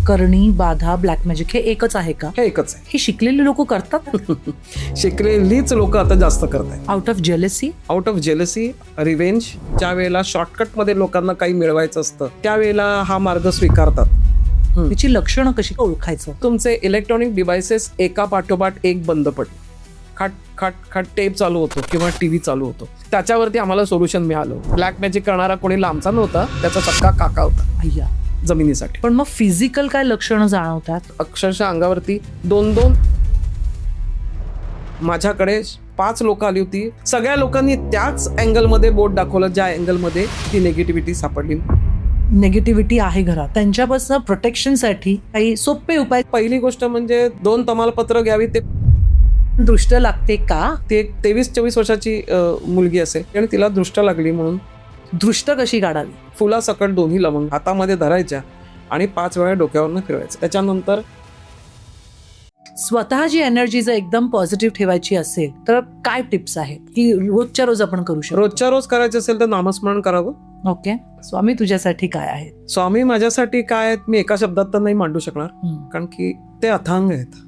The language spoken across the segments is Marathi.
करणी, बाधा, ब्लॅक मॅजिक हे एकच आहे का? हे एकच आहे. हे शिकलेले लोक करतात शिकलेलीच लोक आता जास्त करतायत. Out of jealousy. Out of jealousy, revenge. ज्या वेळेला शॉर्टकट मध्ये लोकांना काही मिळवायचं असतं त्यावेळेला हा मार्ग स्वीकारतात. त्याची लक्षणं कशी ओळखायचं? तुमचे इलेक्ट्रॉनिक डिव्हायसेस एका पाठोपाठ एक बंद पडले, खाट खाट खाट टेप चालू होतो किंवा टीव्ही चालू होतो, त्याच्यावरती आम्हाला सोल्युशन मिळालं. ब्लॅक मॅजिक करणारा कोणी लांबचा नव्हता, त्याचा सक्का काका होता अय्या. जमिनीसाठी. पण मग फिजिकल काय लक्षणं जाणवतात? अक्षरशः अंगावरती 2-2 माझ्याकडे 5 लोक आली होती. सगळ्या लोकांनी त्याच अँगलमध्ये बोट दाखवलं ज्या अँगलमध्ये ती निगेटिव्हिटी सापडली. निगेटिव्हिटी आहे घरात, त्यांच्यापासून प्रोटेक्शनसाठी काही सोपे उपाय. पहिली गोष्ट म्हणजे 2 तमालपत्र घ्यावी. ते दृष्ट लागते का? ती एक 23-24 वर्षाची मुलगी असेल आणि तिला दृष्ट लागली म्हणून दृष्ट कशी काढावी? फुलासकट 2 लवंग हातामध्ये धरायच्या आणि 5 वेळा डोक्यावरनं फिरवायचं. त्याच्यानंतर स्वतःची एनर्जी जर एकदम पॉझिटिव्ह ठेवायची असेल तर काय टिप्स आहेत की रोजच्या रोज आपण करू शकतो? रोजच्या रोज करायचं असेल तर नामस्मरण करावं. ओके. स्वामी तुझ्यासाठी काय आहेत? स्वामी माझ्यासाठी काय आहेत मी एका शब्दात तर नाही मांडू शकणार, कारण की ते अथांग आहेत.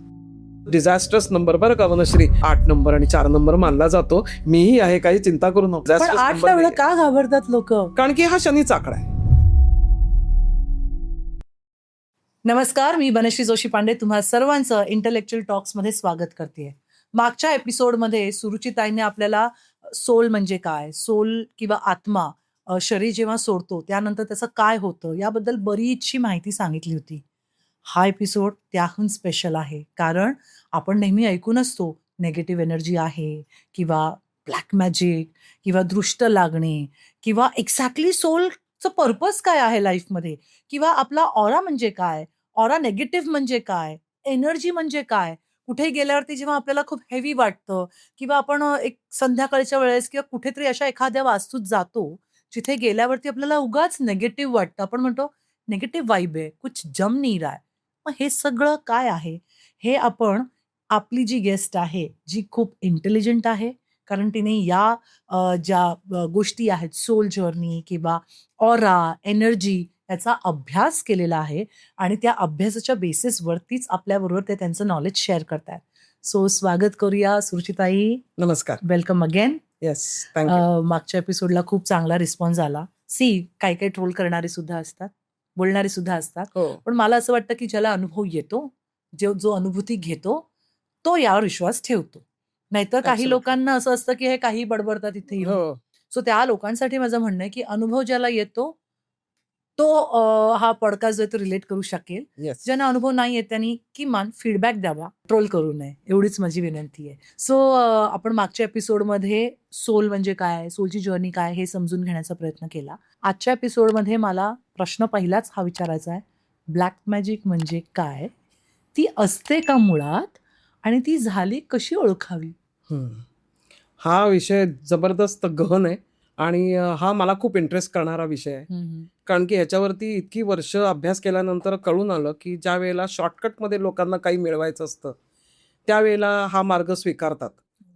डिझास्टर्स नंबर बरं का वनश्री, 8 नंबर आणि 4 नंबर मानला जातो. मीही आहे, काही चिंता करू नको. पण 8ला वेळा का घाबरतात लोक? कारण की हा शनीचा आकडा आहे. नमस्कार, मी बनश्री जोशी पांडे तुम्हा सर्वांचं इंटेलेक्च्युअल टॉक्स मध्ये स्वागत करते. मागच्या एपिसोडमध्ये सुरुचिताईने आपल्याला सोल म्हणजे काय, सोल किंवा आत्मा शरीर जेव्हा सोडतो त्यानंतर त्याचं काय होतं याबद्दल बरीचशी माहिती सांगितली होती. हा एपिसोड त्याहून स्पेशल आहे, कारण आपण नेहमी ऐकून असतो नेगेटिव्ह एनर्जी आहे किंवा ब्लॅक मॅजिक किंवा दृष्ट लागणे किंवा एक्झॅक्टली सोलचं पर्पज काय आहे लाईफमध्ये, किंवा आपला ऑरा म्हणजे काय, ऑरा नेगेटिव्ह म्हणजे काय, एनर्जी म्हणजे काय. कुठे गेल्यावरती जेव्हा आपल्याला खूप हेवी वाटतं किंवा आपण एक संध्याकाळच्या वेळेस किंवा कुठेतरी अशा एखाद्या वास्तूत जातो जिथे गेल्यावरती आपल्याला उगाच नेगेटिव्ह वाटतं, आपण म्हणतो नेगेटिव्ह वाईब आहे, कुछ जम नाही रहा है. मग हे सगळं काय आहे हे आपण आपली जी गेस्ट आहे जी खूप इंटेलिजंट आहे, कारण तिने या ज्या गोष्टी आहेत सोल जर्नी किंवा ऑरा एनर्जी याचा अभ्यास केलेला आहे आणि त्या अभ्यासाच्या बेसिसवरतीच आपल्याबरोबर ते त्यांचं नॉलेज शेअर करतात. सो स्वागत करूया सुरुचिताई. नमस्कार. Welcome again. Yes, thank you. मागच्या एपिसोडला खूप चांगला रिस्पॉन्स आला. काही काही ट्रोल करणारे सुद्धा असतात, बोलणारे सुद्धा असतात, हो. पण मला असं वाटतं की ज्याला अनुभव येतो, जो अनुभूती घेतो तो यावर विश्वास ठेवतो. नाहीतर काही Absolutely. लोकांना असं असतं की हे काही बडबडतात इथे येऊन. हो. सो त्या लोकांसाठी माझं म्हणणं आहे की अनुभव ज्याला येतो तो हा पॉडकास्ट जो तो रिलेट करू शकेल. येस. ज्यांना अनुभव नाही येत त्यांनी किमान फीडबॅक द्यावा, ट्रोल करू नये, एवढीच माझी विनंती आहे. सो आपण मागच्या एपिसोडमध्ये सोल म्हणजे काय, सोलची जर्नी काय हे समजून घेण्याचा प्रयत्न केला. आजच्या एपिसोडमध्ये मला प्रश्न पहिलाच हा विचारायचा आहे, ब्लॅक मॅजिक म्हणजे काय, ती असते का मुळात, आणि ती झाली कशी ओळखावी? हा विषय जबरदस्त गहन आहे आणि हा मला खूप इंटरेस्ट करणारा विषय आहे, कारण की ह्याच्यावरती इतकी वर्ष अभ्यास केल्यानंतर कळून आलं की ज्या वेळेला शॉर्टकटमध्ये लोकांना काही मिळवायचं असतं त्यावेळेला हा मार्ग स्वीकारतात,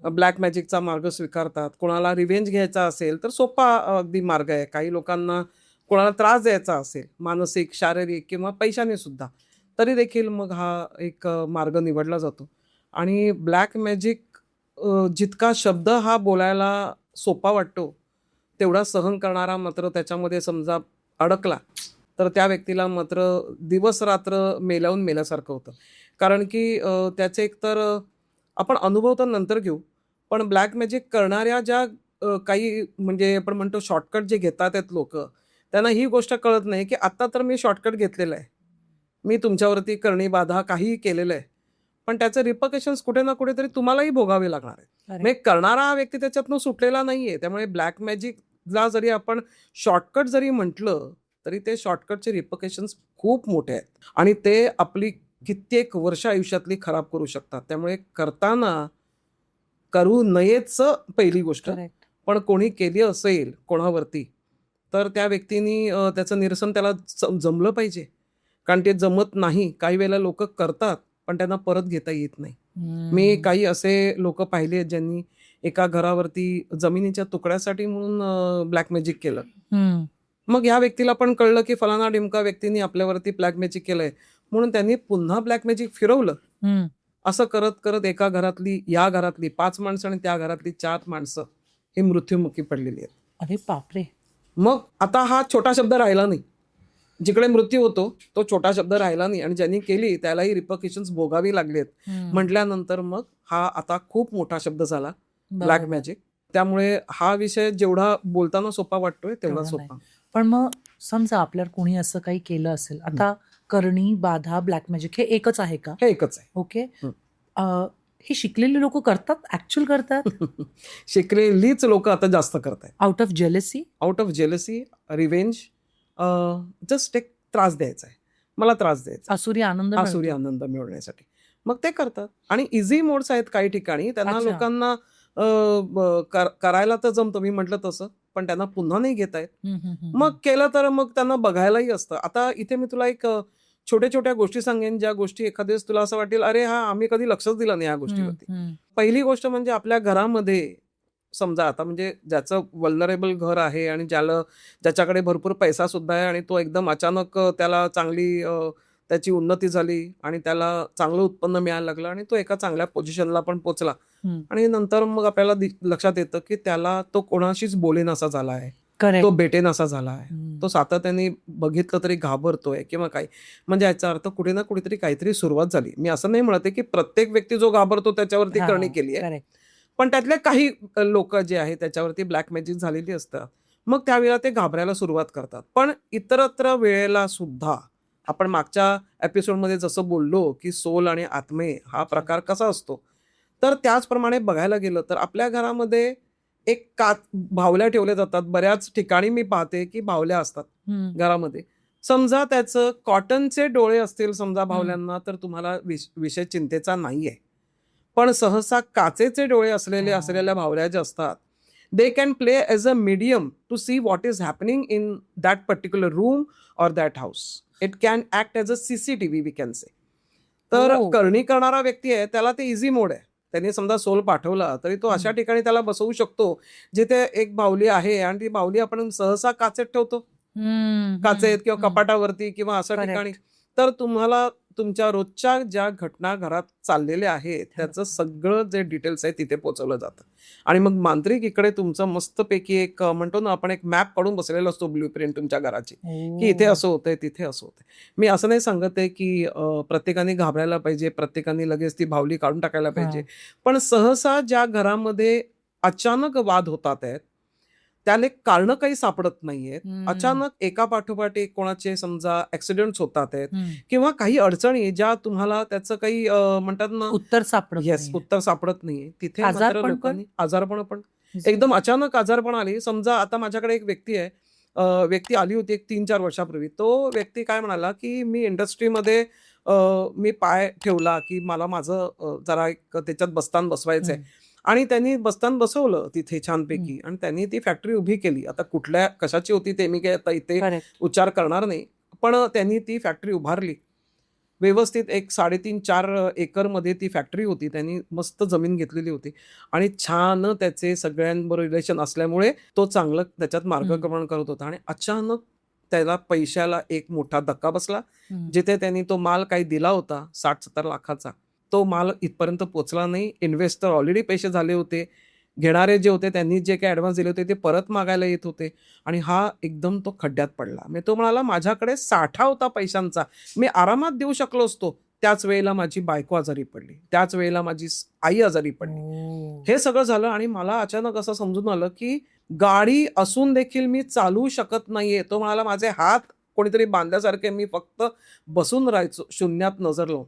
ब्लॅक मॅजिकचा मार्ग स्वीकारतात. कोणाला रिव्हेंज घ्यायचा असेल तर सोपा अगदी मार्ग आहे. काही लोकांना कोणाला त्रास द्यायचा असेल मानसिक शारीरिक किंवा पैशाने सुद्धा, तरी देखील मग हा एक मार्ग निवडला जातो. आणि ब्लॅक मॅजिक जितका शब्द हा बोलायला सोपा वाटतो तेवढा सहन करणारा मात्र त्याच्यामध्ये समजा अडकला तर त्या व्यक्तीला मात्र दिवस रात्र मेलावून मेल्यासारखं होतं. कारण की त्याचे एकतर आपण अनुभव तर नंतर घेऊ, पण ब्लॅक मॅजिक करणाऱ्या ज्या काही म्हणजे आपण म्हणतो शॉर्टकट जे घेतात आहेत लोक, त्यांना ही गोष्ट कळत नाही की आत्ता तर मी शॉर्टकट घेतलेलं आहे, मी तुमच्यावरती करणी बाधा काहीही केलेलं आहे, पण त्याचे रिपकशन्स कुठे ना कुठेतरी तुम्हालाही भोगावे लागणार आहेत. म्हणजे करणारा हा व्यक्ती त्याच्यातनं सुटलेला नाहीये. त्यामुळे ब्लॅक मॅजिकला जरी आपण शॉर्टकट जरी म्हटलं तरी ते शॉर्टकटचे रिपकशन्स खूप मोठे आहेत आणि ते आपली कित्येक वर्ष आयुष्यातली खराब करू शकतात. त्यामुळे करताना करू नयेच पहिली गोष्ट, पण कोणी केली असेल कोणावरती तर त्या व्यक्तीनी त्याचं निरसन त्याला जमलं पाहिजे, कारण ते जमत नाही. काही वेळेला लोक करतात पण त्यांना परत घेता येत नाही. मी काही असे लोक पाहिले आहेत ज्यांनी एका घरावरती जमिनीच्या तुकड्यासाठी म्हणून ब्लॅक मॅजिक केलं. मग ह्या व्यक्तीला पण कळलं की फलाना डिमका व्यक्तीने आपल्यावरती ब्लॅक मॅजिक केलंय, म्हणून त्यांनी पुन्हा ब्लॅक मॅजिक फिरवलं. हम्म. असं करत करत एका घरातली, या घरातली 5 माणसं आणि त्या घरातली 4 माणसं ही मृत्युमुखी पडलेली आहेत. अरे बापरे. मग आता हा छोटा शब्द राहिला नाही. जिकडे मृत्यू होतो तो छोटा शब्द राहिला नाही आणि ज्यांनी केली त्यालाही रिपरकशन्स भोगावी लागलेत म्हटल्यानंतर मग हा आता खूप मोठा शब्द झाला, ब्लॅक बरोबर. मॅजिक. त्यामुळे हा विषय जेवढा बोलताना सोपा वाटतोय तेवढा तेवढा नाही. सोपा. पण मग समजा आपल्याला कोणी असं काही केलं असेल, आता करणी, बाधा, ब्लॅक मॅजिक हे एकच आहे का? हे एकच आहे. ओके. हे शिकलेले लोक करतात, ऍक्च्युअल करतात शिकलेलीच लोक आता जास्त करतायत. Out of jealousy. Out of jealousy, revenge, just एक त्रास द्यायचा आहे, मला त्रास द्यायचा, आसुरी आनंद आसुरी मिळतो. आनंद मिळवण्यासाठी. मग ते करतात आणि इझी मोड्स आहेत काही ठिकाणी. त्यांना अच्छा. लोकांना करायला तर जमतं, मी म्हटलं तसं, पण त्यांना पुन्हा नाही घेता येत. मग केलं तर मग त्यांना बघायलाही असतं. आता इथे मी तुला एक छोट्या छोट्या गोष्टी सांगेन, ज्या गोष्टी एखाद्या वेळेस तुला असं वाटेल, अरे हा आम्ही कधी लक्षच दिलं नाही या गोष्टीवरती. पहिली गोष्ट म्हणजे आपल्या घरामध्ये समजा आता म्हणजे ज्याचं वल्नरेबल घर आहे आणि ज्याच्याकडे भरपूर पैसा सुद्धा आहे आणि तो एकदम अचानक त्याला चांगली त्याची उन्नती झाली आणि त्याला चांगलं उत्पन्न मिळायला लागलं आणि तो एका चांगल्या पोझिशनला पण पोचला आणि नंतर मग आपल्याला लक्षात येतं की त्याला तो कोणाशीच बोलेनासा झाला आहे, करेक्ट. तो भेटेनासा झाला आहे, तो सातत्याने बघितलं तरी घाबरतोय किंवा काही. म्हणजे याचा अर्थ कुठे ना कुठेतरी काहीतरी सुरुवात झाली. मी असं नाही म्हणते की प्रत्येक व्यक्ती जो घाबरतो त्याच्यावरती करणी केली आहे, करेक्ट. पण त्यातले काही लोक जे आहेत त्याच्यावरती ब्लॅक मॅजिक झालेली असतात. मग त्यावेळेला ते घाबरायला सुरुवात करतात. पण इतरत्र वेळेला सुद्धा आपण मागच्या एपिसोडमध्ये जसं बोललो की सोल आणि आत्मे हा प्रकार कसा असतो, तर त्याचप्रमाणे बघायला गेलं तर आपल्या घरामध्ये एक भावल्या ठेवल्या जातात. बऱ्याच ठिकाणी मी पाहते की भावल्या असतात घरामध्ये. समजा त्याचं कॉटनचे डोळे असतील समजा भावल्यांना, तर तुम्हाला विषय चिंतेचा नाहीये. पण सहसा काचेचे डोळे असलेल्या भावल्या ज्या असतात, they can play as a medium to see what is happening in that particular room or that house. It can act as a CCTV we can say. तर करणी करणारा व्यक्ती आहे त्याला ते इझी मोड आहे. त्यांनी समजा सोल पाठवला तरी तो अशा ठिकाणी त्याला बसवू शकतो जिथे एक बाहुली आहे आणि ती बाहुली आपण सहसा काचेत ठेवतो, काचेत किंवा कपाटावरती किंवा अशा ठिकाणी. तर तुम्हाला तुमच्या रोजच्या ज्या घटना घरात चाललेल्या आहेत त्याचं सगळं जे डिटेल्स आहे तिथे पोहोचवलं जातं. आणि मग मांत्रिक इकडे तुमचं मस्तपैकी एक म्हणतो ना आपण, एक मॅप काढून बसलेला असतो, ब्ल्यू प्रिंट तुमच्या घराची, की इथे असं होतंय, तिथे असं होतंय. मी असं नाही सांगत आहे की प्रत्येकाने घाबरायला पाहिजे, प्रत्येकाने लगेच ती भावली काढून टाकायला पाहिजे. पण सहसा ज्या घरामध्ये अचानक वाद होतात आहेत त्याला कारण काही सापडत नाहीयेत, अचानक एका पाठोपाठ एक कोणाचे समजा ऍक्सिडेंट्स होतात आहेत किंवा काही अडचणी ज्या तुम्हाला त्याचं काही म्हणतात ना उत्तर सापडत उत्तर सापडत नाहीये, तिथे मात्र आजारपण लोकांनी आजारपण पण एकदम अचानक आजारपण आली. समजा आता माझ्याकडे एक व्यक्ती आली होती एक 3-4 वर्षापूर्वी. तो व्यक्ती काय म्हणाला की मी इंडस्ट्रीमध्ये मी पाय ठेवला की मला माझं जरा एक त्याच्यात बस्तान बसवायचंय आणि त्यांनी बस्तान बसवलं तिथे छानपैकी आणि त्यांनी ती फॅक्टरी उभी केली. आता कुठल्या कशाची होती ते मी काय आता इथे उच्चार करणार नाही, पण त्यांनी ती फॅक्टरी उभारली व्यवस्थित. एक 3.5-4 एकरमध्ये ती फॅक्टरी होती. त्यांनी मस्त जमीन घेतलेली होती आणि छान त्याचे सगळ्यांबरोबर रिलेशन असल्यामुळे तो चांगलं त्याच्यात मार्गक्रमण करत होता आणि अचानक त्याला पैशाला एक मोठा धक्का बसला. जिथे त्यांनी तो माल काही दिला होता 60-70 लाखाचा, तो माल इथपर्यंत पोचला नाही. इन्व्हेस्टर ऑलरेडी पैसे झाले होते, घेणारे जे होते त्यांनी जे काही ॲडव्हान्स दिले होते ते परत मागायला येत होते आणि हा एकदम तो खड्ड्यात पडला. मी तो म्हणाला माझ्याकडे साठा होता पैशांचा, मी आरामात देऊ शकलो असतो. त्याच वेळेला माझी बायको आजारी पडली, त्याच वेळेला माझी आई आजारी पडली. हे सगळं झालं आणि मला अचानक असं समजून आलं की गाडी असून देखील मी चालवू शकत नाहीये. तो म्हणाला माझे हात कोणीतरी बांधल्यासारखे, मी फक्त बसून राहायचो शून्यात नजर लावून.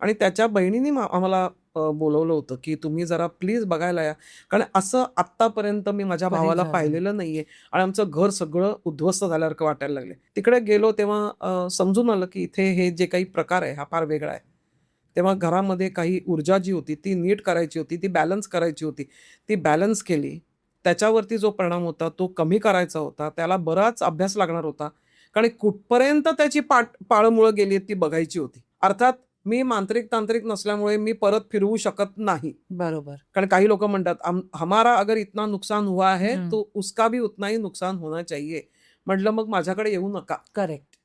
आणि त्याच्या बहिणीने आम्हाला बोलवलं होतं की तुम्ही जरा प्लीज बघायला या, कारण असं आत्तापर्यंत मी माझ्या भावाला पाहिलेलं नाहीये आणि आमचं घर सगळं उद्ध्वस्त झाल्यासारखं वाटायला लागले. तिकडे गेलो तेव्हा समजून आलं की इथे हे जे काही प्रकार आहे हा फार वेगळा आहे. तेव्हा घरामध्ये काही ऊर्जा जी होती ती नीट करायची होती, ती बॅलन्स करायची होती, ती बॅलन्स केली. त्याच्यावरती जो परिणाम होता तो कमी करायचा होता, त्याला बराच अभ्यास लागणार होता, कारण कुठपर्यंत त्याची पाळमुळं गेली ती बघायची होती. अर्थात मी तांत्रिक नसल्यामुळे मी परत फिरवू शकत नाही. बरोबर. कारण काही लोक म्हणतात हमारा अगर इतना नुकसान हुआ है तो उसका भी उतना ही नुकसान होना चाहिए. म्हटलं मग माझ्याकडे येऊ नका. Correct.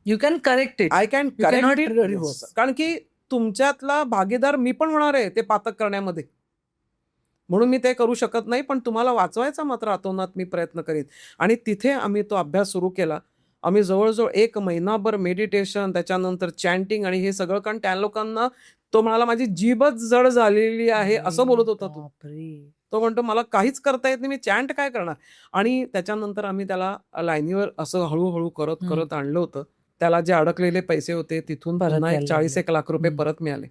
You can correct it. I can You cannot correct reverse. It. कारण की तुमच्यातला भागीदार मी पण होणार आहे ते पातक करण्यामध्ये. म्हणून मी ते करू शकत नाही, पण तुम्हाला वाचवायचा मात्र अतोनात मी प्रयत्न करीन. आणि तिथे आम्ही तो अभ्यास सुरू केला. आम्ही जवळ-जवळ 1 महिनाभर मेडिटेशन, त्याच्यानंतर चॅन्टिंग आणि हे सगळं. कारण त्या लोकांना तो म्हणाला, "माझी जीभच जड झालेली आहे," असं बोलत होता तो. बापरे! तो म्हणतो, "मला काहीच करता येत नाही, मी चॅन्ट काय करणार?" आणि त्याच्यानंतर आम्ही त्याला लाईनीवर असं हळू-हळू करत, हं. करत आणलं होतं. त्याला जे अडकलेले पैसे होते तिथून परत पुन्हा एक यायला 40-1 लाख रुपये हं. परत मिळाले.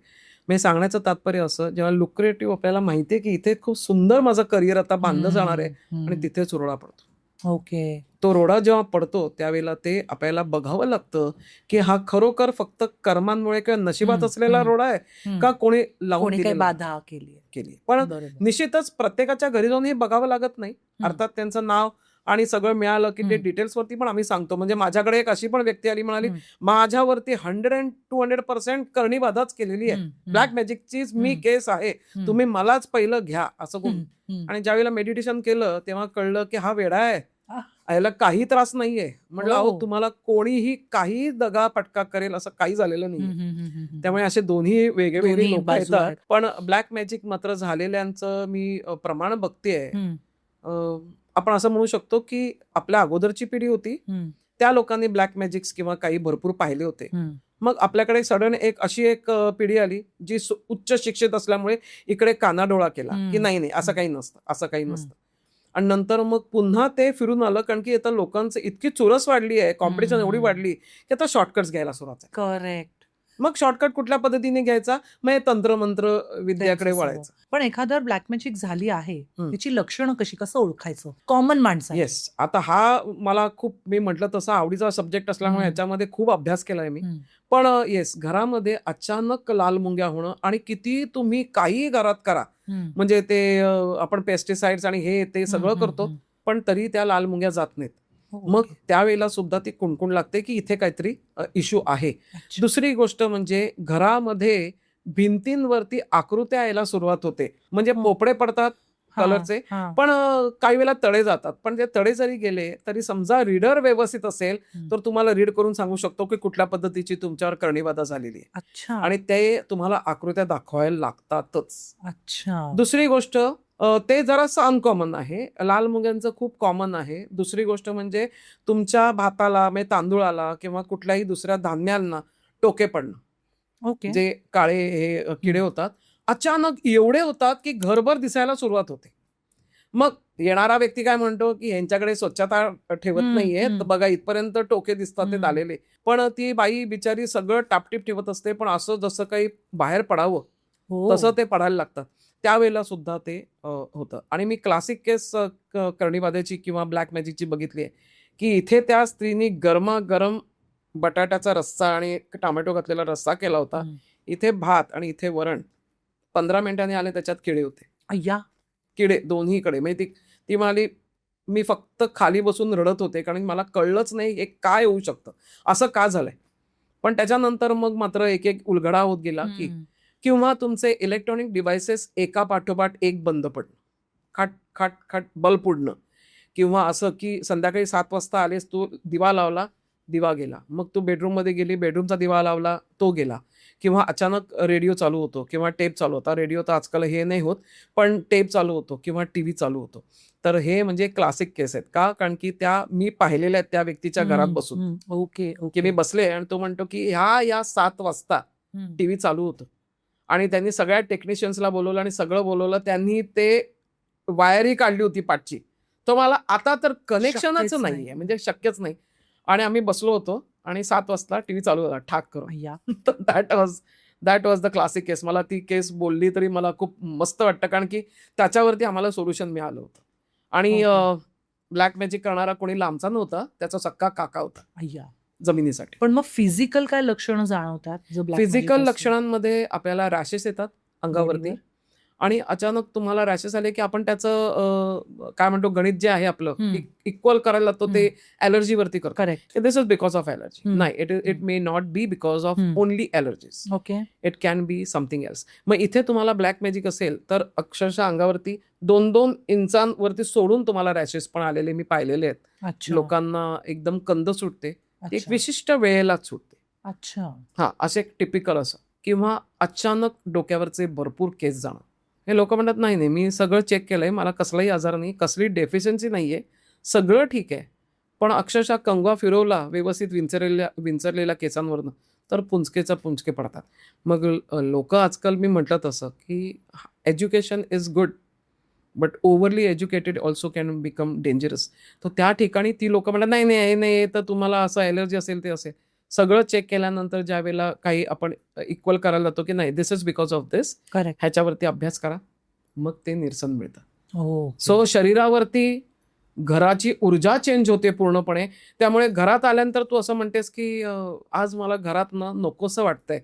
मी सांगण्याचं तात्पर्य असं, जेव्हा लुक्रेटिव्ह आपल्याला माहिती आहे, की इथे खूप सुंदर माझं करिअर आता बांधलं जाणार आहे आणि तिथेच रोडा पडतो. ओके. तो रोडा जेव्हा पडतो त्यावेळेला ते आपल्याला बघावं लागतं, की हा खरोखर फक्त कर्मांमुळे किंवा नशिबात हं, असलेला हं, रोडा आहे हं. का कोणी लावून कोणी काही दिलेला बाधा केली केली. पण बरोबर. निश्चितच प्रत्येकाच्या घरी जाऊन हे बघावं लागत नाही. अर्थात त्यांचं नाव आणि सगळं मिळालं की ते हं. डिटेल्सवरती पण आम्ही सांगतो. म्हणजे माझ्याकडे एक अशी पण व्यक्ती आली, म्हणाली, हं. "माझ्यावरती 100 and 200% करणी बाधाच केलेली आहे. हं, हं. ब्लॅक मॅजिकचीच मी हं. केस आहे. हं. तुम्ही मलाच पहिलं घ्या," असं हं, बोलून. हं. आणि ज्यावेळेला मेडिटेशन केलं तेव्हा कळलं की हा वेडा आहे. आह! याला काही त्रास नाहीये. म्हटलं, "अहो, हो. तुम्हाला कोणीही काही दगा-फटका करेल असं काही झालेलं हं, नाहीये." हं, हं, हं, हं. त्यामुळे असे दोन्ही वेगवेगळी दोन्ही लोकं बाजू येतात. आहेत. पण ब्लॅक मॅजिक मात्र झालेल्यांचं मी प्रमाण बघतेय. हं, आपण असं म्हणू शकतो की आपल्या अगोदरची पिढी होती, हं, त्या लोकांनी ब्लॅक मॅजिक्स किंवा काही भरपूर पाहिले होते. हं. मग आपल्याकडे सडन अशी एक पिढी आली जी उच्च शिक्षित असल्यामुळे इकडे कानाडोळा केला की हं. नाही, नाही, असं हं. काही नसतं, असं काही हं. नसतं. आणि नंतर मग पुन्हा ते फिरून आलं, कारण की आता लोकांचं इतकी चुरस वाढली आहे, कॉम्पिटिशन एवढी हं. वाढली की आता शॉर्टकट्स घ्यायला सुरुवात आहे. करेक्ट. मग शॉर्टकट कुठल्या पद्धतीने घ्यायचा? मग हे तंत्रमंत्र विद्याकडे त्यांचं सगळं. वळायचं. पण एखाद्यावर ब्लॅक मॅजिक झाली आहे, हं. त्याची लक्षणं कशी, कसं ओळखायचं? कॉमन माणसाने. येस. आता हा मला खूप, मी म्हटलं तसं, आवडीचा सब्जेक्ट असल्यामुळे हं. ह्याच्यामध्ये खूप अभ्यास केलाय मी. हं. पण येस, घरामध्ये अचानक लाल मुंग्या होणं आणि किती तुम्ही काहीही घरात करा, हं. म्हणजे ते आपण पेस्टिसाइड्स आणि हे ते हं, सगळं हं, करतो, हं. पण तरी त्या लाल मुंग्या जात नाहीत. हो, मग ओके. त्यावेळेला सुद्धा ती कुणकुण लागते की इथे काहीतरी इश्यू आहे. अच्छा. दुसरी गोष्ट म्हणजे घरामध्ये भिंतींवरती आकृत्या यायला सुरुवात होते. म्हणजे हो. पोपडे पडतात हां, कलरचे, हां. पण काही वेळेला तळे जातात. पण ते तळे जरी गेले तरी समजा रीडर व्यवस्थित असेल हं. तर तुम्हाला रीड करून सांगू शकतो की कुठल्या पद्धतीची तुमच्यावर करणीबाधा झालेली आहे. अच्छा. आणि ते तुम्हाला आकृत्या दाखवायला लागतातच. अच्छा. दुसरी गोष्ट, ते जरासं अनकॉमन आहे. लाल मुंग्यांचं खूप कॉमन आहे. दुसरी गोष्ट म्हणजे तुमच्या भाताला, म्हणजे तांदूळाला किंवा कुठल्याही दुसऱ्या धान्यांना टोके पडणं. ओके. जे काळे हे किडे हं. होतात, अचानक एवढे होतात की घरभर दिसायला सुरुवात होते. मग येणारा व्यक्ती काय म्हणतो की ह्यांच्याकडे स्वच्छता ठेवत हं, नाहीये, तर हं. बघा इथपर्यंत टोके दिसतात ते हं. आलेले. पण ती बाई बिचारी सगळं टापटीप ठेवत असते, पण असं जसं काही बाहेर पडावं तसं हो. ते पडायला लागतात. त्यावेळेला सुद्धा ते होतं. आणि मी क्लासिक केस करणीबाधेची किंवा ब्लॅक मॅजिकची बघितली आहे, की इथे त्या स्त्रीनी गरमागरम बटाट्याचा रस्सा आणि टोमॅटो घातलेला रस्सा केला होता. हं. इथे भात आणि इथे वरण. 15 मिनिटांनी आले, त्याच्यात किडे होते. अय्या! किडे दोन्हीकडे. म्हणजे ती ती म्हणाली, "मी फक्त खाली बसून रडत होते, कारण मला कळलंच नाही हे काय होऊ शकतं? असं का झालंय?" पण त्याच्यानंतर मग मात्र एक उलगडा होत गेला, की हं. किंवा तुमचे इलेक्ट्रॉनिक डिव्हाइसेस एका पाठोपाठ एक बंद पडणं. खाट, खाट, खाट बल्ब उडणं. किंवा असं की संध्याकाळी 7 वाजता आलेस, तू दिवा लावला, दिवा गेला. मग तू बेडरूममध्ये गेली, बेडरूमचा दिवा लावला, तो गेला. किंवा अचानक रेडिओ चालू होतो किंवा टेप चालू होता. रेडिओ तर आजकाल हे नाही होत, पण टेप चालू होतो किंवा टीव्ही चालू होतो. तर हे म्हणजे क्लासिक केस आहेत. का? कारण की त्या मी पाहिलेल्या आहेत त्या व्यक्तीच्या घरात हं, बसून. हं. ओके, की मी ओके. बसले आणि तो म्हणतो की या 7 वाजता हं. टीव्ही चालू होतं. आणि त्यांनी सगळ्या टेक्निशियन्सला बोलवलं आणि सगळं बोलवलं. त्यांनी ते वायरही काढली होती पाठची. तो मला आता तर कनेक्शनच शक्यच नाहीये, नाही. म्हणजे शक्यच नाही. आणि आम्ही बसलो होतो आणि 7 वाजता टीव्ही चालू झाला ठाक करून. अय्या! तर दॅट वॉज द क्लासिक केस. मला ती केस बोलली तरी मला खूप मस्त वाटतं, कारण की त्याच्यावरती आम्हाला सोल्युशन मिळालं होतं. आणि ओके. ब्लॅक मॅजिक करणारा कोणी लांबचा नव्हता, त्याचा सक्का काका होता अय्या! जमिनीसाठी. पण मग फिजिकल काय लक्षणं जाणवतात, जो ब्लॅक मॅजिक फिजिकल असेल? लक्षणांमध्ये आपल्याला रॅशेस येतात अंगावरती. बॉडीवर? आणि अचानक तुम्हाला रॅशेस आले की आपण त्याचं काय म्हणतो, गणित जे आहे आपलं हं. इक्वल करायला लागतो, हं. ते ॲलर्जीवरती करतो. Correct. This is because of allergy. हं. नाही, इट हं. May not be because of हं. Only allergies. Okay. It can be something else. मग इथे तुम्हाला ब्लॅक मॅजिक असेल तर अक्षरशः अंगावरती 2-2 इंचांवरती सोडून तुम्हाला रॅशेस पण आलेले मी पाहिलेले आहेत. अच्छा. लोकांना एकदम कंद सुटते ती एक अच्छा. विशिष्ट वेळेलाच सुटते. अच्छा. हां, असं एक टिपिकल असं किंवा अचानक डोक्यावरचे भरपूर केस जाणं. हे लोकं म्हणतात, "नाही, नाही, मी सगळं चेक केलंय. मला कसलाही आजार नाही, कसली डेफिशियन्सी नाहीये. सगळं ठीक आहे." पण अक्षरशः कंगवा फिरवला व्यवस्थित विंचरलेल्या केसांवरनं, तर पुंजकेच्या पुंजके पडतात. मग लोकं आजकाल मी म्हटलं तसं, की education is good, but overly educated also can become dangerous. तर त्या ठिकाणी ती लोकं म्हणतात, "नाही, नाही, हे नाही, हे तर तुम्हाला असं ॲलर्जी असेल, ते असेल." सगळं चेक केल्यानंतर ज्यावेळेला काही आपण इक्वल करायला जातो, की नाही this is because of this, correct. ह्याच्यावरती अभ्यास करा. मग ते निरसन मिळतं. ओके. सो शरीरावरती घराची ऊर्जा चेंज होते पूर्णपणे. त्यामुळे घरात आल्यानंतर तू असं म्हणतेस, की आज मला घरात ना नकोसं वाटतंय.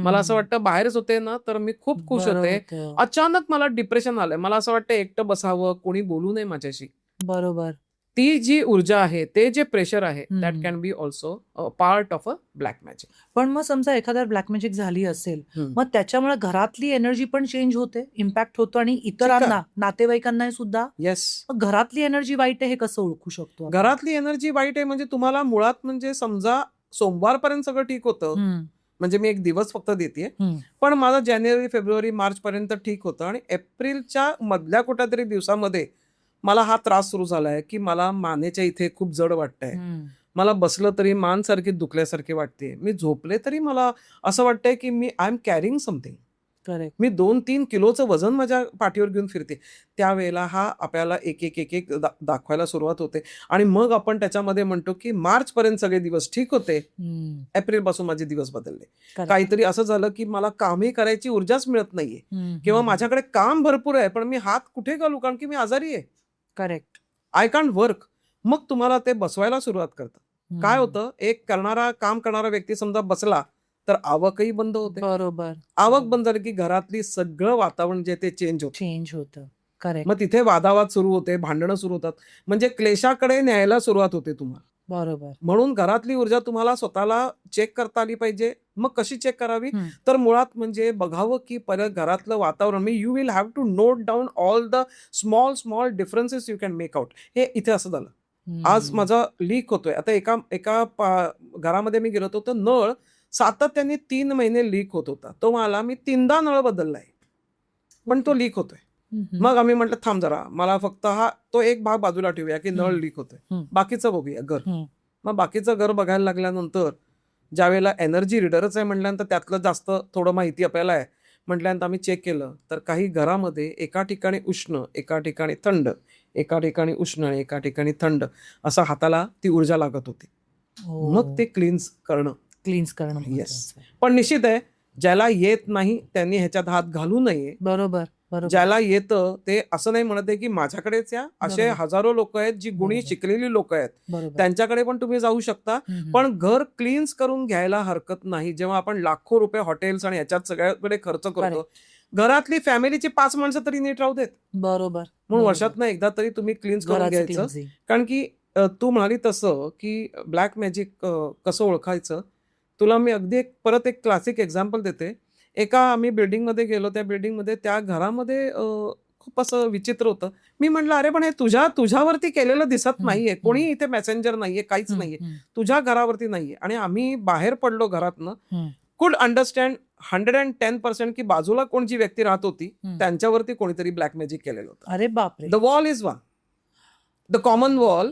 मला असं वाटतं बाहेरच होते ना, तर मी खूप खुश बरं होते. होतं. अचानक मला डिप्रेशन आलंय. मला असं वाटतं एकटं बसावं, कोणी बोलू नये माझ्याशी. बरोबर. ती जी ऊर्जा आहे, ते जे प्रेशर आहे, दॅट हं. Can be also part of a black magic. पण मग समजा एखाद्यावर ब्लॅक मॅजिक झाली असेल, हं. मग त्याच्यामुळे घरातली एनर्जी पण चेंज होते, इम्पॅक्ट होतो आणि शिका. इतरांना, नातेवाईकांनाही सुद्धा? येस. मग घरातली एनर्जी वाईट आहे हे कसं ओळखू शकतो आपण? घरातली एनर्जी वाईट आहे म्हणजे तुम्हाला मुळात म्हणजे समजा सोमवारपर्यंत सगळं ठीक होतं. हं, म्हणजे मी एक दिवस फक्त देतेय. हं, पण माझं जानेवारी, फेब्रुवारी, मार्चपर्यंत ठीक होतं आणि एप्रिलच्या मधल्या कुठल्यातरी दिवसामध्ये मला हा त्रास सुरू झालाय, की मला मानेच्या इथे खूप जड वाटतंय. हं. मला बसलं तरी मान सारखी दुखल्यासारखी वाटते. मी झोपले तरी मला असं वाटतंय, की I am carrying something. Correct. मी 2-3 किलोचं वजन माझ्या पाठीवर घेऊन फिरते. त्यावेळेला हा आपल्याला एक दाखवायला सुरुवात होते आणि मग आपण त्याच्यामध्ये म्हणतो, की मार्चपर्यंत सगळे दिवस ठीक होते. हं. एप्रिलपासून माझे दिवस बदलले. करेक्ट. काहीतरी असं झालं, की मला कामही करायची ऊर्जाच मिळत नाहीये हं, किंवा हं. माझ्याकडे काम भरपूर आहे, पण मी हात कुठे घालू? कारण की मी आजारी आहे. करेक्ट. I can't work. मग तुम्हाला ते बसवायला सुरुवात करतं. काय हं. होतं, काम करणारा व्यक्ती समजा बसला, तर आवकही बंद होते. बरोबर. आवक बंद झाली, की घरातली सगळं वातावरण जे ते चेंज होतं. चेंज होतं. करेक्ट. मग तिथे वादावाद सुरू होते, भांडणं सुरू होतात. म्हणजे क्लेशाकडे न्यायला सुरुवात होते तुम्हाला. बरोबर. म्हणून घरातली ऊर्जा तुम्हाला स्वतःला चेक करता आली पाहिजे. मग कशी चेक करावी? हं. तर मुळात म्हणजे बघावं, की परत घरातलं वातावरण you will have to note down all the small differences you can make out. हे इथे असं झालं. आज हं. माझा लीक होतोय. आता एका एका घरामध्ये मी गेलो होतो, तर नळ सातत्याने 3 महिने लीक होत होता. मी 3दा नळ बदललाय. पण तो लीक होतोय. हं, हं. मग आम्ही म्हटलं, "थांब जरा, मला फक्त तो एक भाग बाजूला ठेवूया, की नळ हं. लीक होतोय. हं. बाकीचं बघूया घर." हं. मग बाकीचं घर बघायला लागल्यानंतर ज्यावेळेला एनर्जी रीडरच आहे म्हटल्यानंतर त्यातलं जास्त थोडं माहिती आपल्याला आहे. म्हटल्यानंतर आम्ही चेक केलं, तर काही घरामध्ये एका ठिकाणी उष्ण, एका ठिकाणी थंड, एका ठिकाणी उष्ण आणि एका ठिकाणी थंड असं हाताला ती ऊर्जा लागत होती. मग ते क्लीन्स करणं. क्लीन्स करणं येस. महत्वाचं आहे. पण निश्चित आहे, ज्याला येत नाही त्यांनी ह्याच्यात हात घालू नये. बरोबर, बरोबर. ज्याला येतं ते असं नाही म्हणत आहे, की माझ्याकडेच या. असे बरोबर. हजारो लोकं आहेत, जी गुणी बरोबर. शिकलेली लोकं आहेत. बरोबर. त्यांच्याकडे पण तुम्ही जाऊ शकता. हं, हं. पण घर क्लीन्स करून घ्यायला हरकत नाही. जेव्हा आपण लाखो रुपये हॉटेल्स आणि ह्याच्यात सगळ्याकडे खर्च करतो. करेक्ट. घरातली फॅमिलीची 5 माणसं तरी नीट राहू देत. बरोबर, म्हणून बरोबर. वर्षातनं एकदा तरी तुम्ही क्लीन्स करून घराचं घ्यायचं. क्लिन्झिंग. कारण की तू म्हणाली तसं, की ब्लॅक मॅजिक कसं ओळखायचं? तुला मी अगदी परत एक क्लासिक एक्झाम्पल देते. आम्ही बिल्डिंगमध्ये गेलो. त्या बिल्डिंगमध्ये त्या घरामध्ये खूप असं विचित्र होतं. मी म्हटलं, "अरे, पण हे तुझ्यावरती केलेलं दिसत हं, नाहीये. हं. कोणी इथे मेसेंजर नाहीये, काहीच हं, नाहीये. हं. तुझ्या घरावरती नाहीये." आणि आम्ही बाहेर पडलो घरातनं. हं. कुड अंडरस्टँड 110% की बाजूला कोण जी व्यक्ती राहत होती, हं. त्यांच्यावरती कोणीतरी ब्लॅक मॅजिक केलेलं होतं. अरे बापरे! The wall is one. The common wall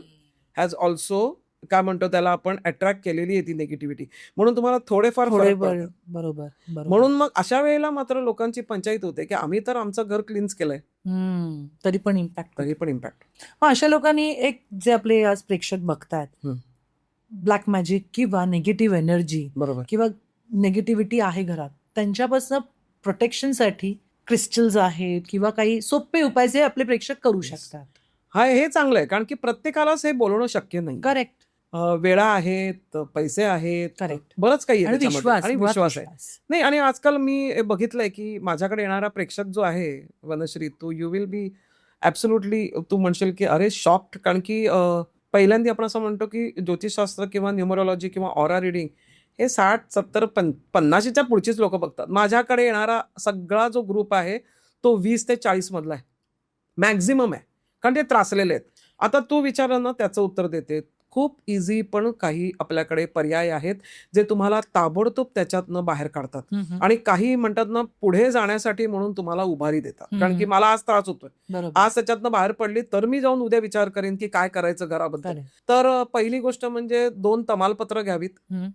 has also काय म्हणतो त्याला आपण अट्रॅक्ट केलेली आहे ती निगेटिव्हिटी. म्हणून तुम्हाला थोडेफार थोडे फरक पडतात. बरोबर, बरोबर. म्हणून मग अशा वेळेला मात्र लोकांची पंचायत होते, की आम्ही तर आमचं घर क्लीन्स केलंय, तरी पण इम्पॅक्ट तरी पण इम्पॅक्ट. मग अशा लोकांनी एक जे आपले आज प्रेक्षक बघतायत, हं. ब्लॅक मॅजिक किंवा निगेटिव्ह एनर्जी बरोबर. किंवा निगेटिव्हिटी आहे घरात, त्यांच्यापासून प्रोटेक्शनसाठी क्रिस्टल्स आहेत किंवा काही सोपे उपाय जे आपले प्रेक्षक करू Yes. शकतात. हे चांगलं आहे, कारण की प्रत्येकालाच हे बोलवणं शक्य नाही. करेक्ट. वेळा आहेत, पैसे आहेत, Correct. बरंच काही आहे आणि त्याच्यामध्ये. विश्वास, आणि मुळात विश्वास आहे. विश्वास. नाही, आणि आजकाल मी बघितलंय, की माझ्याकडे येणारा प्रेक्षक जो आहे वनश्री, तो यू विल बी ॲब्सोल्युटली तू म्हणशील, की अरे शॉक्ड. कारण की पहिल्यांदा आपण असं म्हणतो, की ज्योतिषशास्त्र किंवा न्यूमरोलॉजी किंवा ऑरा रिडिंग हे 60, 70, 50च्या पुढचीच लोकं बघतात. माझ्याकडे येणारा सगळा जो ग्रुप आहे, तो 20 ते 40 मधला आहे. मॅक्झिमम आहे. कारण ते त्रासलेले आहेत. आता तू विचारलं ना, त्याचं उत्तर देते. खूप इझी पण काही आपल्याकडे पर्याय आहेत जे तुम्हाला ताबडतोब त्याच्यातनं बाहेर काढतात आणि काही म्हणतात ना पुढे जाण्यासाठी म्हणून तुम्हाला उभारी देतात. कारण की मला आज त्रास होतोय, बरोबर. आज त्याच्यातनं बाहेर पडली तर मी जाऊन उद्या विचार करेन की काय करायचं घराबद्दल. खरंय. तर पहिली गोष्ट म्हणजे 2 तमालपत्र घ्यावीत. हम्म.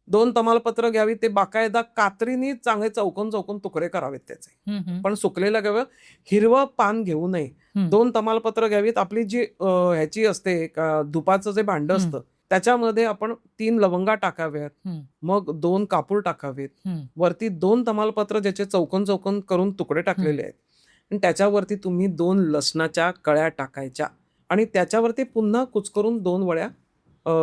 2 तमालपत्र घ्यावी, ते बाकायदा कात्रीने चांगले चौकोन चौकोन तुकडे करावेत त्याचे. हम्म. पण सुकलेलं घ्यावं, हिरवं पान घेऊ नये. हम्म. 2 तमालपत्र घ्यावीत. आपली जी ह्याची असते धुपाचं जे भांड हम्म. असतं त्याच्यामध्ये आपण 3 लवंगा टाकाव्यात, हम्म. मग 2 कापूर टाकावेत, हम्म. वरती 2 तमालपत्र ज्याचे चौकोन चौकोन करून तुकडे टाकलेले आहेत आणि त्याच्यावरती तुम्ही 2 लसणाच्या कळ्या टाकायच्या आणि त्याच्यावरती पुन्हा कुचकरून 2 वड्या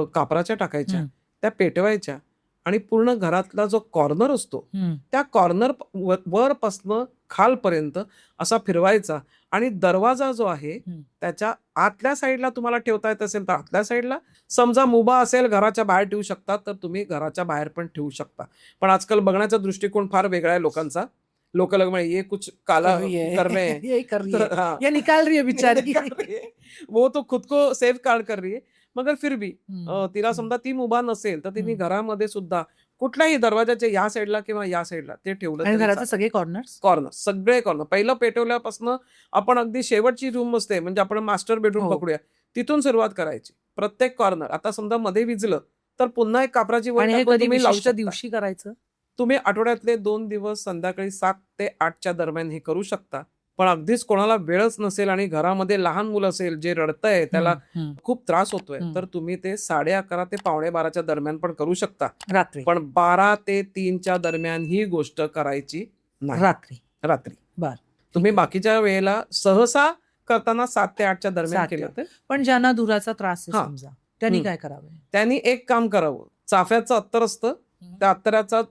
कापराच्या टाकायच्या, हम्म. त्या पेटवायच्या आणि पूर्ण घरातला जो कॉर्नर असतो हम्म. त्या कॉर्नर वरपासनं खालपर्यंत असा फिरवायचा आणि दरवाजा जो आहे हम्म. त्याच्या आतल्या साईडला तुम्हाला ठेवता येत असेल तर आतल्या साईडला, समजा मुभा असेल घराच्या बाहेर ठेवू शकता तर तुम्ही घराच्या बाहेर पण ठेवू शकता. पण आजकाल बघण्याचा दृष्टिकोन फार वेगळा आहे लोकांचा. लोक म्हणजे ये कुछ काला कर रही है, करने हैं. यही कर रही है, तर हाँ. ये निकाल रही है बेचारी. कर रही है. वो तो खुद को सेफ कार्ड कर रही है. मगर फिर भी हम्म. तिला समजा ती मुभा नसेल तर तिने घरामध्ये सुद्धा कुठल्याही दरवाजाच्या या साईडला किंवा या साईडला ते ठेवलं आणि तरी घराचे चालेल. सगळे कॉर्नर्स. कॉर्नर, सगळे कॉर्नर पहिलं पेटवल्यापासून आपण अगदी शेवटची रूम असते म्हणजे आपण मास्टर बेडरूम हो. पकडूया, तिथून सुरुवात करायची. प्रत्येक कॉर्नर, आता समजा मध्ये विजलं तर पुन्हा एक कापराची वड आणि हे टाकून कधी तुम्ही लावू विशिष्ट शकता. दिवशी करायचं? तुम्ही आठवड्यातले 2 दिवस संध्याकाळी 7 ते 8च्या दरम्यान हे करू शकता. पण अगदीच कोणाला वेळच नसेल आणि घरामध्ये लहान मुलं असेल जे रडतंय, त्याला हम्म. खूप त्रास होतोय, हम्म. तर तुम्ही ते 11:30 ते 11:45च्या दरम्यान पण करू शकता. रात्री. पण 12 ते 3च्या दरम्यान ही गोष्ट करायची नाही. रात्री. बर. तुम्ही बाकीच्या वेळेला सहसा करताना 7 ते 8च्या दरम्यान 7 ते केलं तर पण ज्यांना धुराचा त्रास आहे हा. समजा, त्यांनी हम्म. काय करावं? त्यांनी एक काम करावं, चाफ्याचं अत्तर असतं, त्या अत्तराचा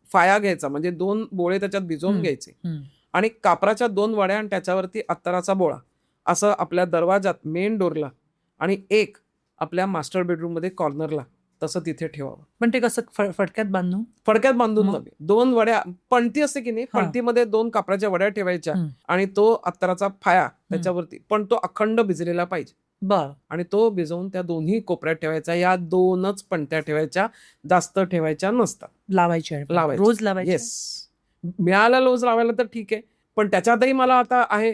फाया घ्यायचा म्हणजे 2 बोळे त्याच्यात भिजवून घ्यायचे हम्म. आणि कापराच्या 2 वड्या आणि त्याच्यावरती अत्तराचा बोळा असं आपल्या दरवाजात मेन डोरला आणि एक आपल्या मास्टर बेडरूम मध्ये कॉर्नरला तसं तिथे ठेवावं. पण ते कसं फडक्यात बांधून? फडक्यात बांधून मग? नव्हे, 2 वड्या, पणती असते की नाही, हा. पणतीमध्ये 2 कापराच्या वड्या ठेवायच्या हम्म. आणि तो अत्तराचा फाया त्याच्यावरती, पण तो अखंड भिजलेला पाहिजे बर. आणि तो भिजवून त्या दोन्ही कोपऱ्यात ठेवायचा. या 2च पणत्या ठेवायच्या, जास्त ठेवायच्या नसतात. लावायचे लावायचे. रोज लावायचे? येस, मिळाला रोज लावायला तर ठीक आहे, पण त्याच्यातही मला आता आहे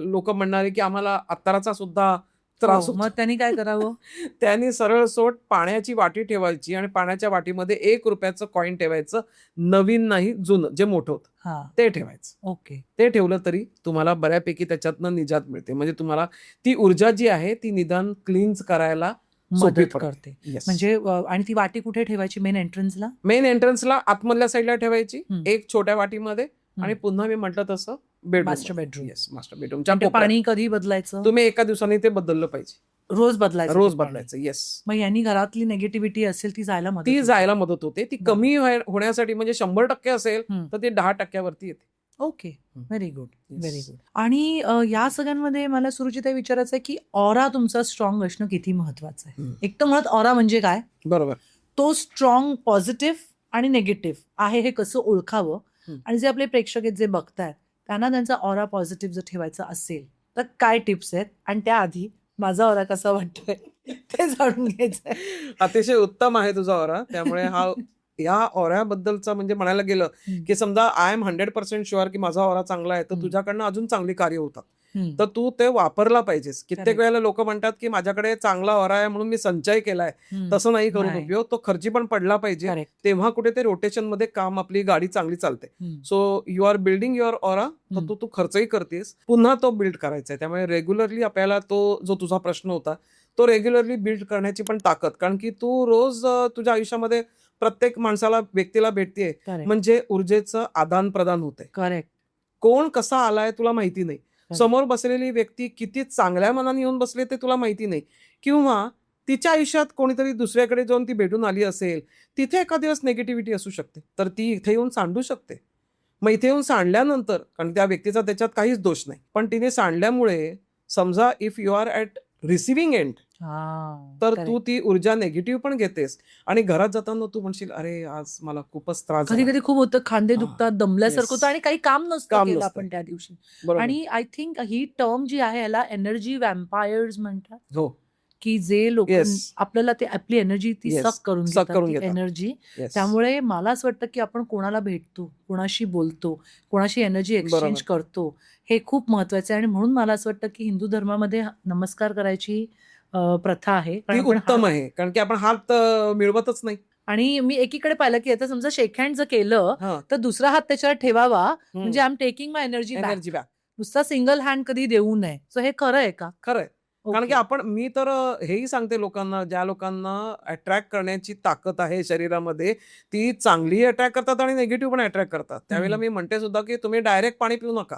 लोक म्हणणारे की आम्हाला अत्तराचा सुद्धा त्रास हो, होतो. मग त्यांनी काय करावं? त्यांनी सरळ सोट पाण्याची वाटी ठेवायची आणि पाण्याच्या वाटीमध्ये 1 रुपयाचं कॉईन ठेवायचं, नवीन नाही जुनं जे मोठं होतं हा. ते ठेवायचं. ओके. ते ठेवलं तरी तुम्हाला बऱ्यापैकी त्याच्यातनं निजात मिळते. म्हणजे तुम्हाला ती ऊर्जा जी आहे ती निदान क्लीन्स करायला सोपी मदत पडते. करते. Yes. म्हणजे आणि ती वाटी कुठे ठेवायची? मेन एंट्रन्सला? मेन एंट्रन्सला आतमधल्या साईडला ठेवायची, हम्म. एक छोट्या वाटीमध्ये, आणि पुन्हा मी म्हटलं तसं मास्टर बेडरूम. येस, मास्टर बेडरूमच्या ते पाणी कधी बदलायचं? तुम्ही एका दिवसाने ते बदललं पाहिजे, रोज बदलायचं? रोज ते पाणी? बदलायचं. येस, मग यांनी घरातली निगेटिव्हिटी असेल ती जायला मदत ती होते? जायला मदत होते. ती बरं. कमी होण्यासाठी म्हणजे 100% असेल हम्म. तर ते 10% येते. Okay. Very good, Yes. Very good. आणि या सगळ्यांमध्ये मला सुरुचिता विचारायचं आहे की ऑरा तुमचा स्ट्रॉंग असणं किती महत्वाचं आहे? हम्म. एक तर मुळात ऑरा म्हणजे काय, बरोबर. तो स्ट्रॉंग पॉझिटिव्ह आणि निगेटिव्ह आहे हे कसं ओळखावं, आणि जे आपले प्रेक्षक आहेत जे बघतायत त्यांना त्यांचा ऑरा पॉझिटिव्ह जर ठेवायचा असेल तर काय टिप्स आहेत, आणि त्याआधी माझा ऑरा कसा वाटतोय ते जाणून घ्यायचंय. अतिशय उत्तम आहे तुझा ऑरा. त्यामुळे या ऑऱ्याबद्दलचा म्हणजे म्हणायला गेलं की समजा आय एम 100% शुअर की माझा ऑरा चांगला आहे, तर तुझ्याकडनं अजून चांगली कार्य होतात. तर तू ते वापरला पाहिजेस. कित्येक Correct. वेळेला लोक म्हणतात की माझ्याकडे चांगला ऑरा आहे म्हणून मी संचय केलाय. तसं नाही करून नाही. उपयोग. तो खर्ची पण पडला पाहिजे, करेक्ट. तेव्हा कुठे ते रोटेशन मध्ये काम, आपली गाडी चांगली चालते. So you are building your aura. तर तू खर्चही करतेस, पुन्हा तो बिल्ड करायचा आहे. त्यामुळे रेग्युलरली आपल्याला तो जो तुझा प्रश्न होता तो रेग्युलरली बिल्ड करण्याची पण ताकद, कारण की तू रोज तुझ्या आयुष्यामध्ये प्रत्येक माणसाला, व्यक्तीला भेटतेय म्हणजे ऊर्जेचं आदान प्रदान होते. करेक्ट. कोण कसा आलाय तुला माहिती नाही, समोर बसलेली व्यक्ती किती चांगल्या मनाने येऊन बसले ते तुला माहिती नाही, किंवा तिच्या आयुष्यात कोणीतरी दुसऱ्याकडे जाऊन ती भेटून आली असेल, तिथे एका दिवस निगेटिव्हिटी असू शकते, तर ती इथे येऊन सांडू शकते. मग इथे येऊन सांडल्यानंतर, कारण त्या व्यक्तीचा त्याच्यात काहीच दोष नाही, पण तिने सांडल्यामुळे समजा if you are at receiving end, तर तू ती ऊर्जा निगेटिव्ह पण घेतेस आणि घरात जाताना तू म्हणशील अरे आज मला खूपच त्रास कधी झाला. कधी खूप होतं, खांदे हा. दुखतात, दमल्यासारखं Yes. होतं आणि काही काम नसतं काम केलं नसतं. आपण त्या दिवशी. बरोबर. आणि आय थिंक ही टर्म जी आहे याला एनर्जी वॅम्पायर्स म्हणतात. हो, की जे लोक येस आपल्याला ते आपली एनर्जी ती येस सक करून सक घेतात करून ती घेतात एनर्जी. येस त्यामुळे मला असं वाटतं की आपण कोणाला भेटतो, कोणाशी बोलतो, कोणाशी एनर्जी एक्सचेंज बरोबर करतो, हे खूप महत्वाचं आहे. आणि म्हणून मला असं वाटतं की हिंदू धर्मामध्ये नमस्कार करायची प्रथा आहे. ती कारण आपण हात उत्तम आहे कारण की आपण हात मिळवतच नाही. आणि मी एकीकडे पाहिलं की आता समजा शेक हँड जर केलं हा तर दुसरा हात त्याच्यावर ठेवावा, म्हणजे I am taking my energy back. Energy back नुसता सिंगल हँड कधी देऊ नये. सो हे खरं आहे का? खरंय. कारण की ओके. मी तर हेही सांगते लोकांना, ज्या लोकांना अट्रॅक्ट करण्याची ताकद आहे शरीरामध्ये, ती चांगलीही अट्रॅक्ट करतात आणि निगेटिव्ह पण अट्रॅक्ट करतात. त्यावेळेला मी म्हणते सुद्धा की तुम्ही डायरेक्ट पाणी पिऊ नका.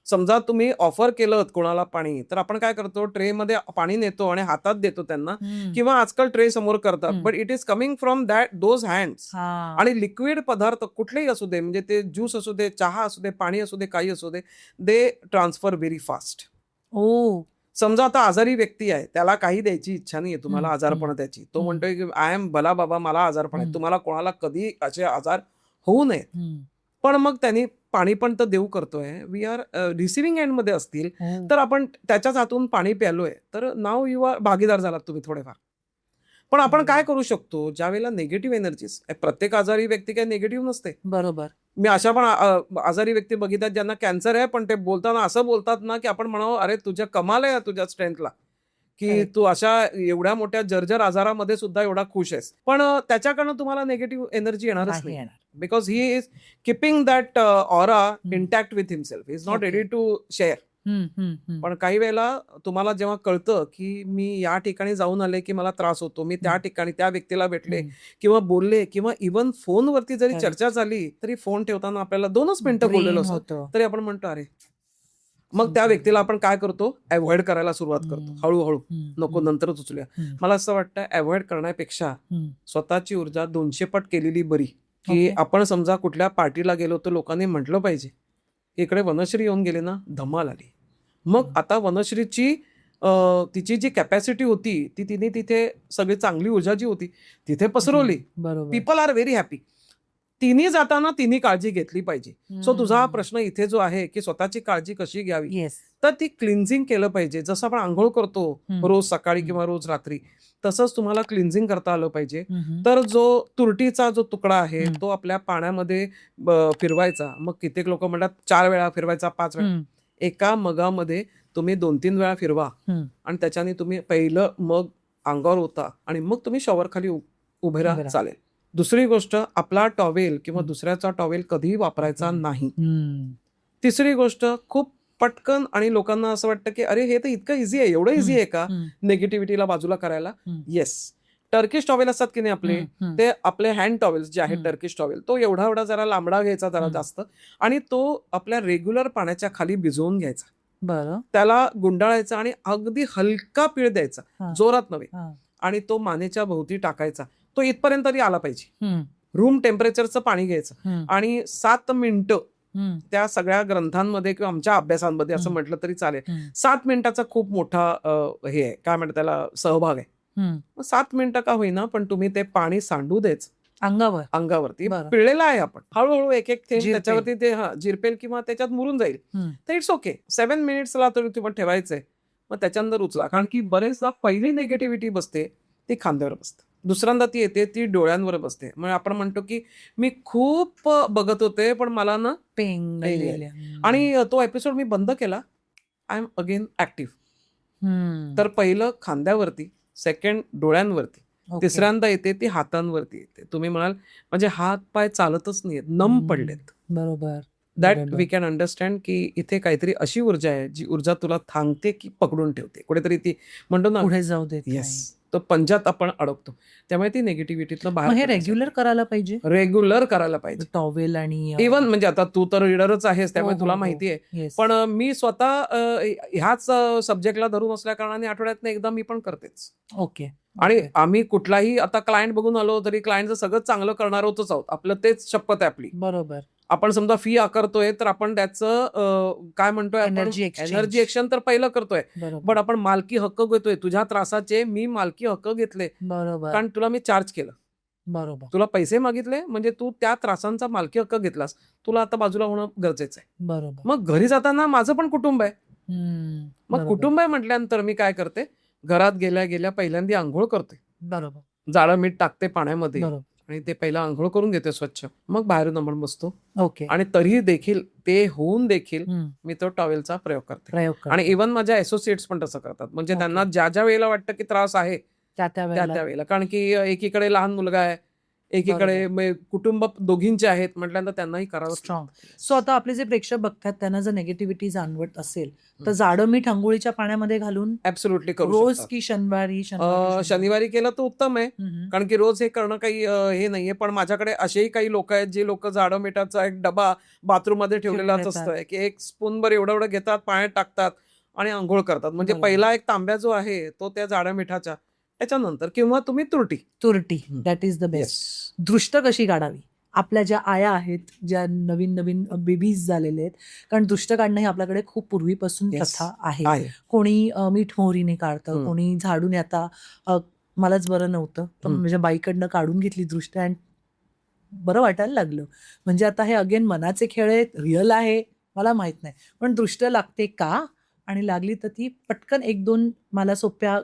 समजा तुम्ही ऑफर केलं कोणाला पाणी, तर आपण काय करतो, ट्रेमध्ये पाणी नेतो आणि हातात देतो त्यांना, किंवा आजकाल ट्रे समोर करतात. But it is coming from those hands. हा. आणि लिक्विड पदार्थ कुठलेही असू दे, म्हणजे ते ज्यूस असू दे, चहा असू दे, पाणी असू दे, काही असू दे, दे ट्रान्सफर व्हेरी फास्ट. ओ. समजा आता आजारी व्यक्ती आहे, त्याला काही द्यायची इच्छा नाहीये तुम्हाला आजारपण त्याची. तो हम्म. म्हणतोय की आय एम भला बाबा, मला आजारपण आहे. हम्म. तुम्हाला कोणाला कधी असे आजार होऊ नयेत. हम्म. पण मग त्यांनी पाणी पण तर देऊ करतोय. वी आर रिसिव्हिंग एंड मध्ये असतील, हो. तर आपण त्याच्याच हातून पाणी प्यालोय, तर नाव यू आर भागीदार झालात तुम्ही थोडेफार. पण आपण काय करू शकतो, ज्या वेळेला निगेटिव्ह एनर्जीज, प्रत्येक आजारी व्यक्ती काही निगेटिव्ह नसते. बरोबर. मी अशा पण आजारी व्यक्ती बघितल्यात ज्यांना कॅन्सर आहे, पण ते बोलताना असं बोलतात ना, की आपण म्हणावं, अरे तुझ्या कमाल आहे तुझ्या स्ट्रेंथला, की Correct. तू अशा एवढ्या मोठ्या जर्जर आजारामध्ये सुद्धा एवढा खुश आहेस. पण त्याच्याकडनं तुम्हाला निगेटिव्ह एनर्जी येणारच नाही नाही. येणार. Because he is keeping that aura intact with himself. Is not Okay. Ready to share. पण काही वेळेला तुम्हाला जेव्हा कळतं की मी या ठिकाणी जाऊन आले की मला त्रास होतो, मी त्या ठिकाणी त्या व्यक्तीला भेटले किंवा बोलले, किंवा इव्हन फोनवरती जरी Correct. चर्चा झाली तरी फोन ठेवताना आपल्याला 2च मिनिटं बोललेलो Drain असतं, होतं. तरी आपण म्हणतो अरे. मग त्या व्यक्तीला आपण काय करतो, अवॉइड करायला सुरुवात करतो हळूहळू. नको, नंतरच उचलूया. मला असं वाटतं अवॉइड करण्यापेक्षा स्वतःची ऊर्जा 200 पट केलेली बरी. की Okay. आपण समजा कुठल्या पार्टीला गेलो तर लोकांनी म्हटलं पाहिजे, इकडे वनश्री येऊन गेले ना, धमाल आली. मग आता वनश्रीची तिची जी कॅपॅसिटी होती ती तिने तिथे सगळी चांगली ऊर्जा जी होती तिथे पसरवली. बरोबर. People are very happy. तिने जाताना तिने काळजी घेतली पाहिजे. सो तुझा हा प्रश्न इथे जो आहे की स्वतःची काळजी कशी घ्यावी, येस. तर ती क्लिन्झिंग केलं पाहिजे. जसं आपण आंघोळ करतो रोज सकाळी किंवा रोज रात्री, तसंच तुम्हाला क्लिन्झिंग करता आलं पाहिजे. तर जो तुरटीचा जो तुकडा आहे तो आपल्या पाण्यामध्ये फिरवायचा. मग कित्येक लोक म्हणतात 4 वेळा फिरवायचा, 5 वेळा. एका मगामध्ये तुम्ही 2-3 वेळा फिरवा आणि त्याच्याने तुम्ही पहिलं मग अंगावर होता आणि मग तुम्ही शॉवर खाली उभे राहा, चालेल. दुसरी गोष्ट, आपला टॉवेल किंवा दुसऱ्याचा टॉवेल कधीही वापरायचा नाही. तिसरी गोष्ट, खूप पटकन, आणि लोकांना असं वाटतं की अरे हे तर इतकं इझी आहे, एवढं इझी आहे का निगेटिव्हिटीला बाजूला करायला. येस, टर्किश टॉवेल असतात की नाही आपले, ते आपले हँड टॉवेल्स जे आहेत टर्किश टॉवेल, तो एवढा जरा लांबडा घ्यायचा, जरा जास्त, आणि तो आपल्या रेग्युलर पाण्याच्या खाली भिजवून घ्यायचा. बरं. त्याला गुंडाळायचा आणि अगदी हलका पिळ द्यायचा, जोरात नव्हे, आणि तो मानेच्या भोवती टाकायचा. तो इथपर्यंत तरी आला पाहिजे. रूम टेम्परेचरचं पाणी घ्यायचं आणि 7 मिनिटं त्या सगळ्या ग्रंथांमध्ये किंवा आमच्या अभ्यासांमध्ये असं म्हटलं तरी चालेल, 7 मिनिटाचा खूप मोठा हे आहे, काय म्हणतात त्याला, सहभाग आहे. 7 मिनिटं का होईना, पण तुम्ही ते पाणी सांडू द्यायचं अंगावरती. पिळलेला आहे आपण, हळूहळू एक थेंब त्याच्यावरती ते जिरपेल किंवा त्याच्यात मुरून जाईल, तर इट्स ओके. 7 मिनिट्सला तरी तुम्ही ठेवायचंय. मग त्याच्यानंतर उचला. कारण की बरेचदा पहिली निगेटिव्हिटी बसते ती खांद्यावर बसते, दुसऱ्यांदा ती येते ती डोळ्यांवर बसते. म्हणजे आपण म्हणतो की मी खूप बघत होते पण मला ना पेंग आणि तो एपिसोड मी बंद केला. I am again active. तर पहिलं खांद्यावरती, सेकंड डोळ्यांवरती, तिसऱ्यांदा येते ती हातांवरती येते. तुम्ही म्हणाल म्हणजे हात पाय चालतच नाहीयेत, नम पडलेत. बरोबर. दॅट वी कॅन अंडरस्टँड की इथे काहीतरी अशी ऊर्जा आहे जी ऊर्जा तुला थांबते की पकडून ठेवते, कुठेतरी ती म्हणतो ना पुढे जाऊ देत. येस, तो पंजात आपण अडकतो. त्यामुळे ती निगेटिव्हिटीतनं हे बाहेर रेग्युलर करायला पाहिजे, रेग्युलर करायला पाहिजे. टॉवेल आणि इव्हन म्हणजे आता तू तर रीडरच आहेस त्यामुळे तुला माहिती आहे, येस. पण मी स्वतः ह्याच सब्जेक्टला धरून असल्या कारणाने आठवड्यातनं एकदा मी पण करतेच. ओके. आणि आम्ही कुठलाही आता क्लायंट बघून आलो तरी क्लायंटचं सगळं चांगलं करणार होतच आहोत, आपलं तेच शपथ आहे आपली. बरोबर. आपण समजा फी आकारतोय तर आपण त्याचं काय म्हणतोय, एनर्जी एक्सचेंज तर पहिलं करतोय, पण आपण मालकी हक्क घेतोय. तुझ्या त्रासाचे मी मालकी हक्क घेतले, बरोबर, कारण तुला मी चार्ज केलं, बरोबर, तुला पैसे मागितले, म्हणजे तू त्या त्रासांचा मालकी हक्क घेतलास, तुला आता बाजूला होणं गरजेचं आहे. बरोबर. मग घरी जाताना माझं पण कुटुंब आहे. मग कुटुंब आहे म्हटल्यानंतर मी काय करते, घरात गेल्या गेल्या पहिल्यांदा आंघोळ करते, बरोबर जाडं मीठ टाकते पाण्यामध्ये बरोबर आणि ते पहिला आंघोळ करून घेते स्वच्छ, मग बाहेरून आपण बसतो. ओके आणि तरी देखील ते होऊन देखील हम्म, मी तो टॉवेलचा प्रयोग करते. प्रयोग आणि करते इव्हन माझ्या असोसिएट्स पण तसं करतात. म्हणजे ओके त्यांना ज्या ज्या वेळेला वाटतं की त्रास आहे त्या त्या वेळेला त्या वेळेला, कारण की एकीकडे लहान मुलगा आहे, एकीकडे कुटुंब दोघींचे आहेत म्हटल्यानंतर त्यांनाही करावंच स्ट्रॉंग. लागतं. सो आता आपले जे प्रेक्षक बघतात त्यांना जर नेगेटिव्हिटी जाणवत असेल तर जाडं मीठ आंघोळीच्या पाण्यामध्ये घालून ऍब्सोल्युटली करू रोज शकतात. की शनिवारी शनिवार शनिवारी केलं तर उत्तम आहे, कारण की रोज हे करणं काही हे नाहीये. पण माझ्याकडे असेही काही लोक आहेत जे लोक जाडं मिठाचा एक डबा बाथरूम मध्ये ठेवलेलाच ठेवून असतं की एक स्पूनभर एवढं एवढं घेतात, पाण्यात टाकतात आणि आंघोळ करतात. म्हणजे बरोबर. पहिला एक तांब्या जो आहे तो त्या जाड्या मिठाच्या, त्याच्यानंतर किंवा तुम्ही तुरटी. तुरटी दॅट इज द बेस्ट. दृष्ट कशी काढावी आपल्या ज्या आया आहेत, ज्या नवीन नवीन बेबीज झालेले आहेत, कारण दृष्ट काढणं ही आपल्याकडे खूप पूर्वीपासून Yes. प्रथा आहे. आहे. कोणी मीठ मोहरीने काढतं, हम्म. कोणी झाडून आता मलाच बरं नव्हतं तर हम्म. माझ्या बाईकडनं काढून घेतली दृष्ट अँड बरं वाटायला लागलं. म्हणजे आता हे अगेन मनाचे खेळ आहेत, रिअल आहे मला माहित नाही, पण दृष्ट लागते का आणि लागली तर ती पटकन एक दोन मला सोप्या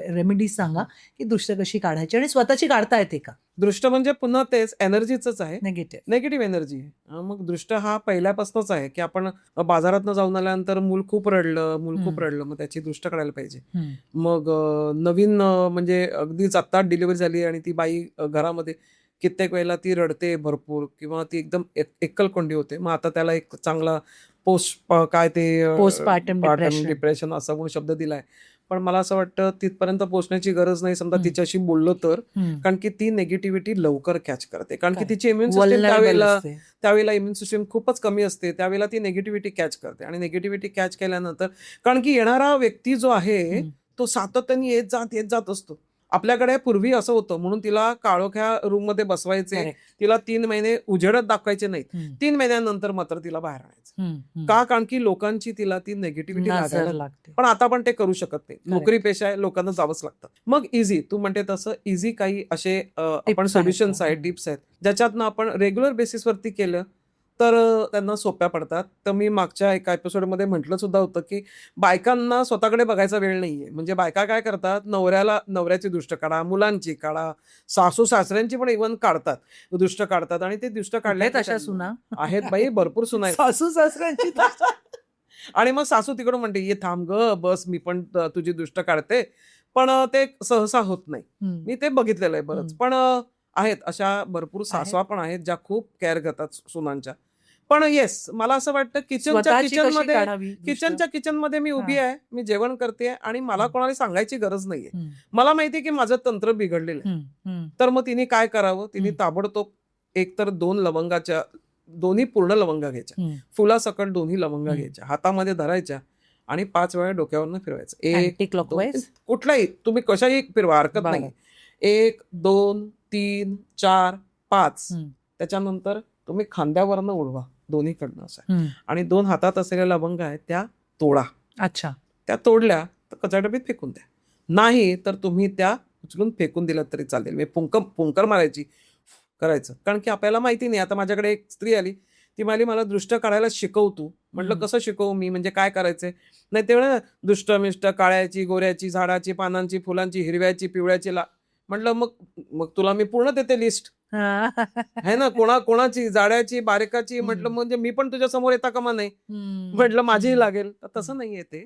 रेमेडीज सांगा की दृष्ट कशी काढायची आणि स्वतःची काढता येते का. दृष्ट म्हणजे पुन्हा तेच एनर्जीच आहे, नेगेटिव्ह नेगेटिव्ह एनर्जी आहे. मग दृष्ट हा पहिल्यापासूनच आहे की आपण बाजारात जाऊन आल्यानंतर मूल खूप रडलं, मग त्याची दृष्ट काढायला पाहिजे. मग नवीन म्हणजे अगदीच आत्ता डिलिव्हरी झाली आणि ती बाई घरामध्ये कित्येक वेळेला ती रडते भरपूर किंवा ती एकदम एकलकोंडी होते. मग आता त्याला एक चांगला काय ते Postpartum depression. डिप्रेशन असा म्हणून शब्द दिलाय. पण मला असं वाटतं तिथपर्यंत पोहोचण्याची गरज नाही समजा तिच्याशी बोललो तर, कारण की ती नेगेटिव्हिटी लवकर कॅच करते. कारण की तिची इम्युन सिस्टीम त्यावेळेला इम्युन सिस्टीम खूपच कमी असते, त्यावेळेला ती नेगेटिव्हिटी कॅच करते. आणि नेगेटिव्हिटी कॅच केल्यानंतर, कारण की येणारा व्यक्ती जो आहे तो सातत्याने येत जात असतो. आपल्याकडे पूर्वी असं होतं म्हणून तिला काळोख्या रूम मध्ये बसवायचे, तिला 3 महिने उजेडत दाखवायचे नाहीत, 3 महिन्यानंतर मात्र तिला बाहेर आणायचं. का? कारण की लोकांची तिला ती नेगेटिव्हिटी लागायला लागते. पण आता आपण ते करू शकत नाही, नोकरी पेशा आहे, लोकांना जावंच लागतं. मग इझी तू म्हणते तसं इझी काही असे आपण सोल्युशन्स आहेत, टिप्स आहेत ज्याच्यातनं आपण रेग्युलर बेसिसवरती केलं तर त्यांना सोप्या पडतात. तर मी मागच्या एका एपिसोडमध्ये म्हटलं सुद्धा होतं की बायकांना स्वतःकडे बघायचा वेळ नाहीये. म्हणजे बायका काय करतात, नवऱ्याची दृष्ट काढा, मुलांची काढा, सासू सासऱ्यांची पण इव्हन काढतात, दृष्ट काढतात. आणि ते दृष्ट काढले तशा सुना आहेत बाई, भरपूर सुना आहेत. सासू सासऱ्यांची आणि मग सासू तिकडून म्हणते ये थांब ग बस, मी पण तुझी दृष्ट काढते. पण ते सहसा होत नाही. मी ते बघितलेलं आहे बरंच. पण आहेत अशा भरपूर सासवा पण आहेत ज्या खूप केअर करतात सुनांच्या. पण येस, मला असं वाटतं किचनच्या किचनमध्ये मी उभी आहे, मी जेवण करते आणि मला कोणाला सांगायची गरज नाहीये. मला माहितीये की माझं तंत्र बिघडलेलं आहे. तर मग तिने काय करावं, तिने ताबडतोब एकतर 2 लवंगाच्या, दोन्ही पूर्ण लवंगा घ्यायच्या, फुलासकट दोन्ही लवंगा घ्यायच्या, हातामध्ये धरायच्या आणि 5 वेळा डोक्यावरनं फिरवायचं. 1 2 कुठलाही तुम्ही कशाही फिरवा, हरकत नाही. 1 2 3 4 5. त्याच्यानंतर तुम्ही खांद्यावरनं उडवा दोन्हीकडनं असं. आणि 2 हातात असलेल्या लवंगा आहेत त्या तोडा. अच्छा, त्या तोडल्या तर कचराडबीत फेकून द्या. नाही तर तुम्ही त्या उचलून फेकून दिलात तरी चालेल. मी पुंकर मारायची करायचं, कारण की आपल्याला माहिती नाही. आता माझ्याकडे एक स्त्री आली, ती म्हणाली मला दृष्ट काढायला शिकव तू. म्हटलं कसं शिकवू मी, म्हणजे काय करायचंय. नाही तेवढं दृष्ट मिष्ट काळ्याची, गोऱ्याची, झाडाची, पानांची, फुलांची, हिरव्याची, पिवळ्याची. म्हटलं मग तुला मी पूर्ण देते लिस्ट आहे ना, कोणाची, जाड्याची, बारीकाची. म्हटलं म्हणजे मी पण तुझ्या समोर येता कामा नाही. म्हटलं माझीही लागेल. तसं नाही येते.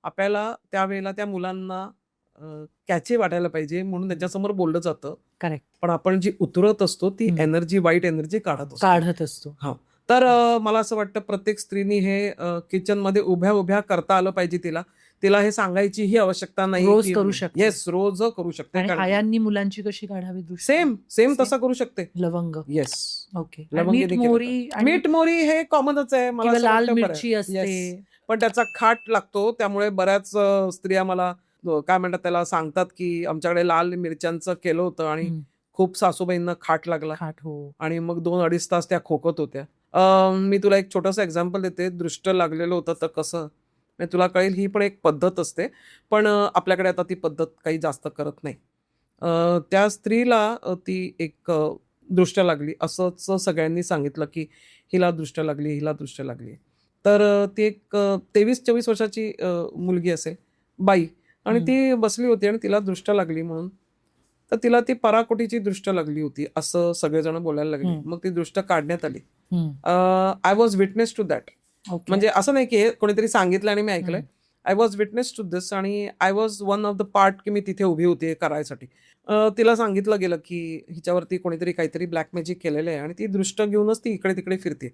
आपल्याला त्यावेळेला त्या मुलांना कॅची वाटायला पाहिजे म्हणून त्यांच्यासमोर बोललं जातं. करेक्ट. पण आपण जी उतरत असतो ती एनर्जी, वाईट एनर्जी काढत असतो. हा, तर मला असं वाटतं प्रत्येक स्त्रीनी हे किचनमध्ये उभ्या करता आलं पाहिजे. तिला हे सांगायची ही आवश्यकता नाही. रोज करू शकते. येस, रोज करू शकते. आयांनी मुलांची कशी काढावी दृष्ट? सेम तसं करू शकते. लवंग. येस. ओके. मीठ मोहरी हे कॉमनच आहे. मला लाल मिरची असते पण त्याचा खाट लागतो. त्यामुळे बऱ्याच स्त्रिया मला काय म्हणतात त्याला सांगतात की आमच्याकडे लाल मिरच्यांचं केलं होतं आणि खूप सासूबाईंना खाट लागला. आणि मग 2-2.5 तास त्या खोकत होत्या. मी तुला एक छोटंसं एक्झाम्पल देते. दृष्ट लागलेलं होतं तर कसं तुला कळेल. ही पण एक पद्धत असते, पण आपल्याकडे आता ती पद्धत काही जास्त करत नाही. त्या स्त्रीला ती एक दृष्ट लागली असंच सगळ्यांनी सांगितलं की हिला दृष्ट लागली. तर ती एक 23-24 वर्षाची मुलगी असेल, बाई. आणि ती बसली होती आणि तिला दृष्ट लागली म्हणून. तर तिला ती पराकोटीची दृष्ट लागली होती असं सगळेजण बोलायला लागले. मग ती दृष्ट काढण्यात आली. I was witness to that. Okay. म्हणजे असं नाही की हे कोणीतरी सांगितलं आणि मी ऐकलंय. आय वॉज विटनेस टू दिस आणि I was one of the part की मी तिथे उभी होती हे करायसाठी. तिला सांगितलं गेलं की हिच्यावरती कोणीतरी काहीतरी ब्लॅक मॅजिक केलेलं आहे आणि ती दृष्ट घेऊनच ती इकडे तिकडे फिरते.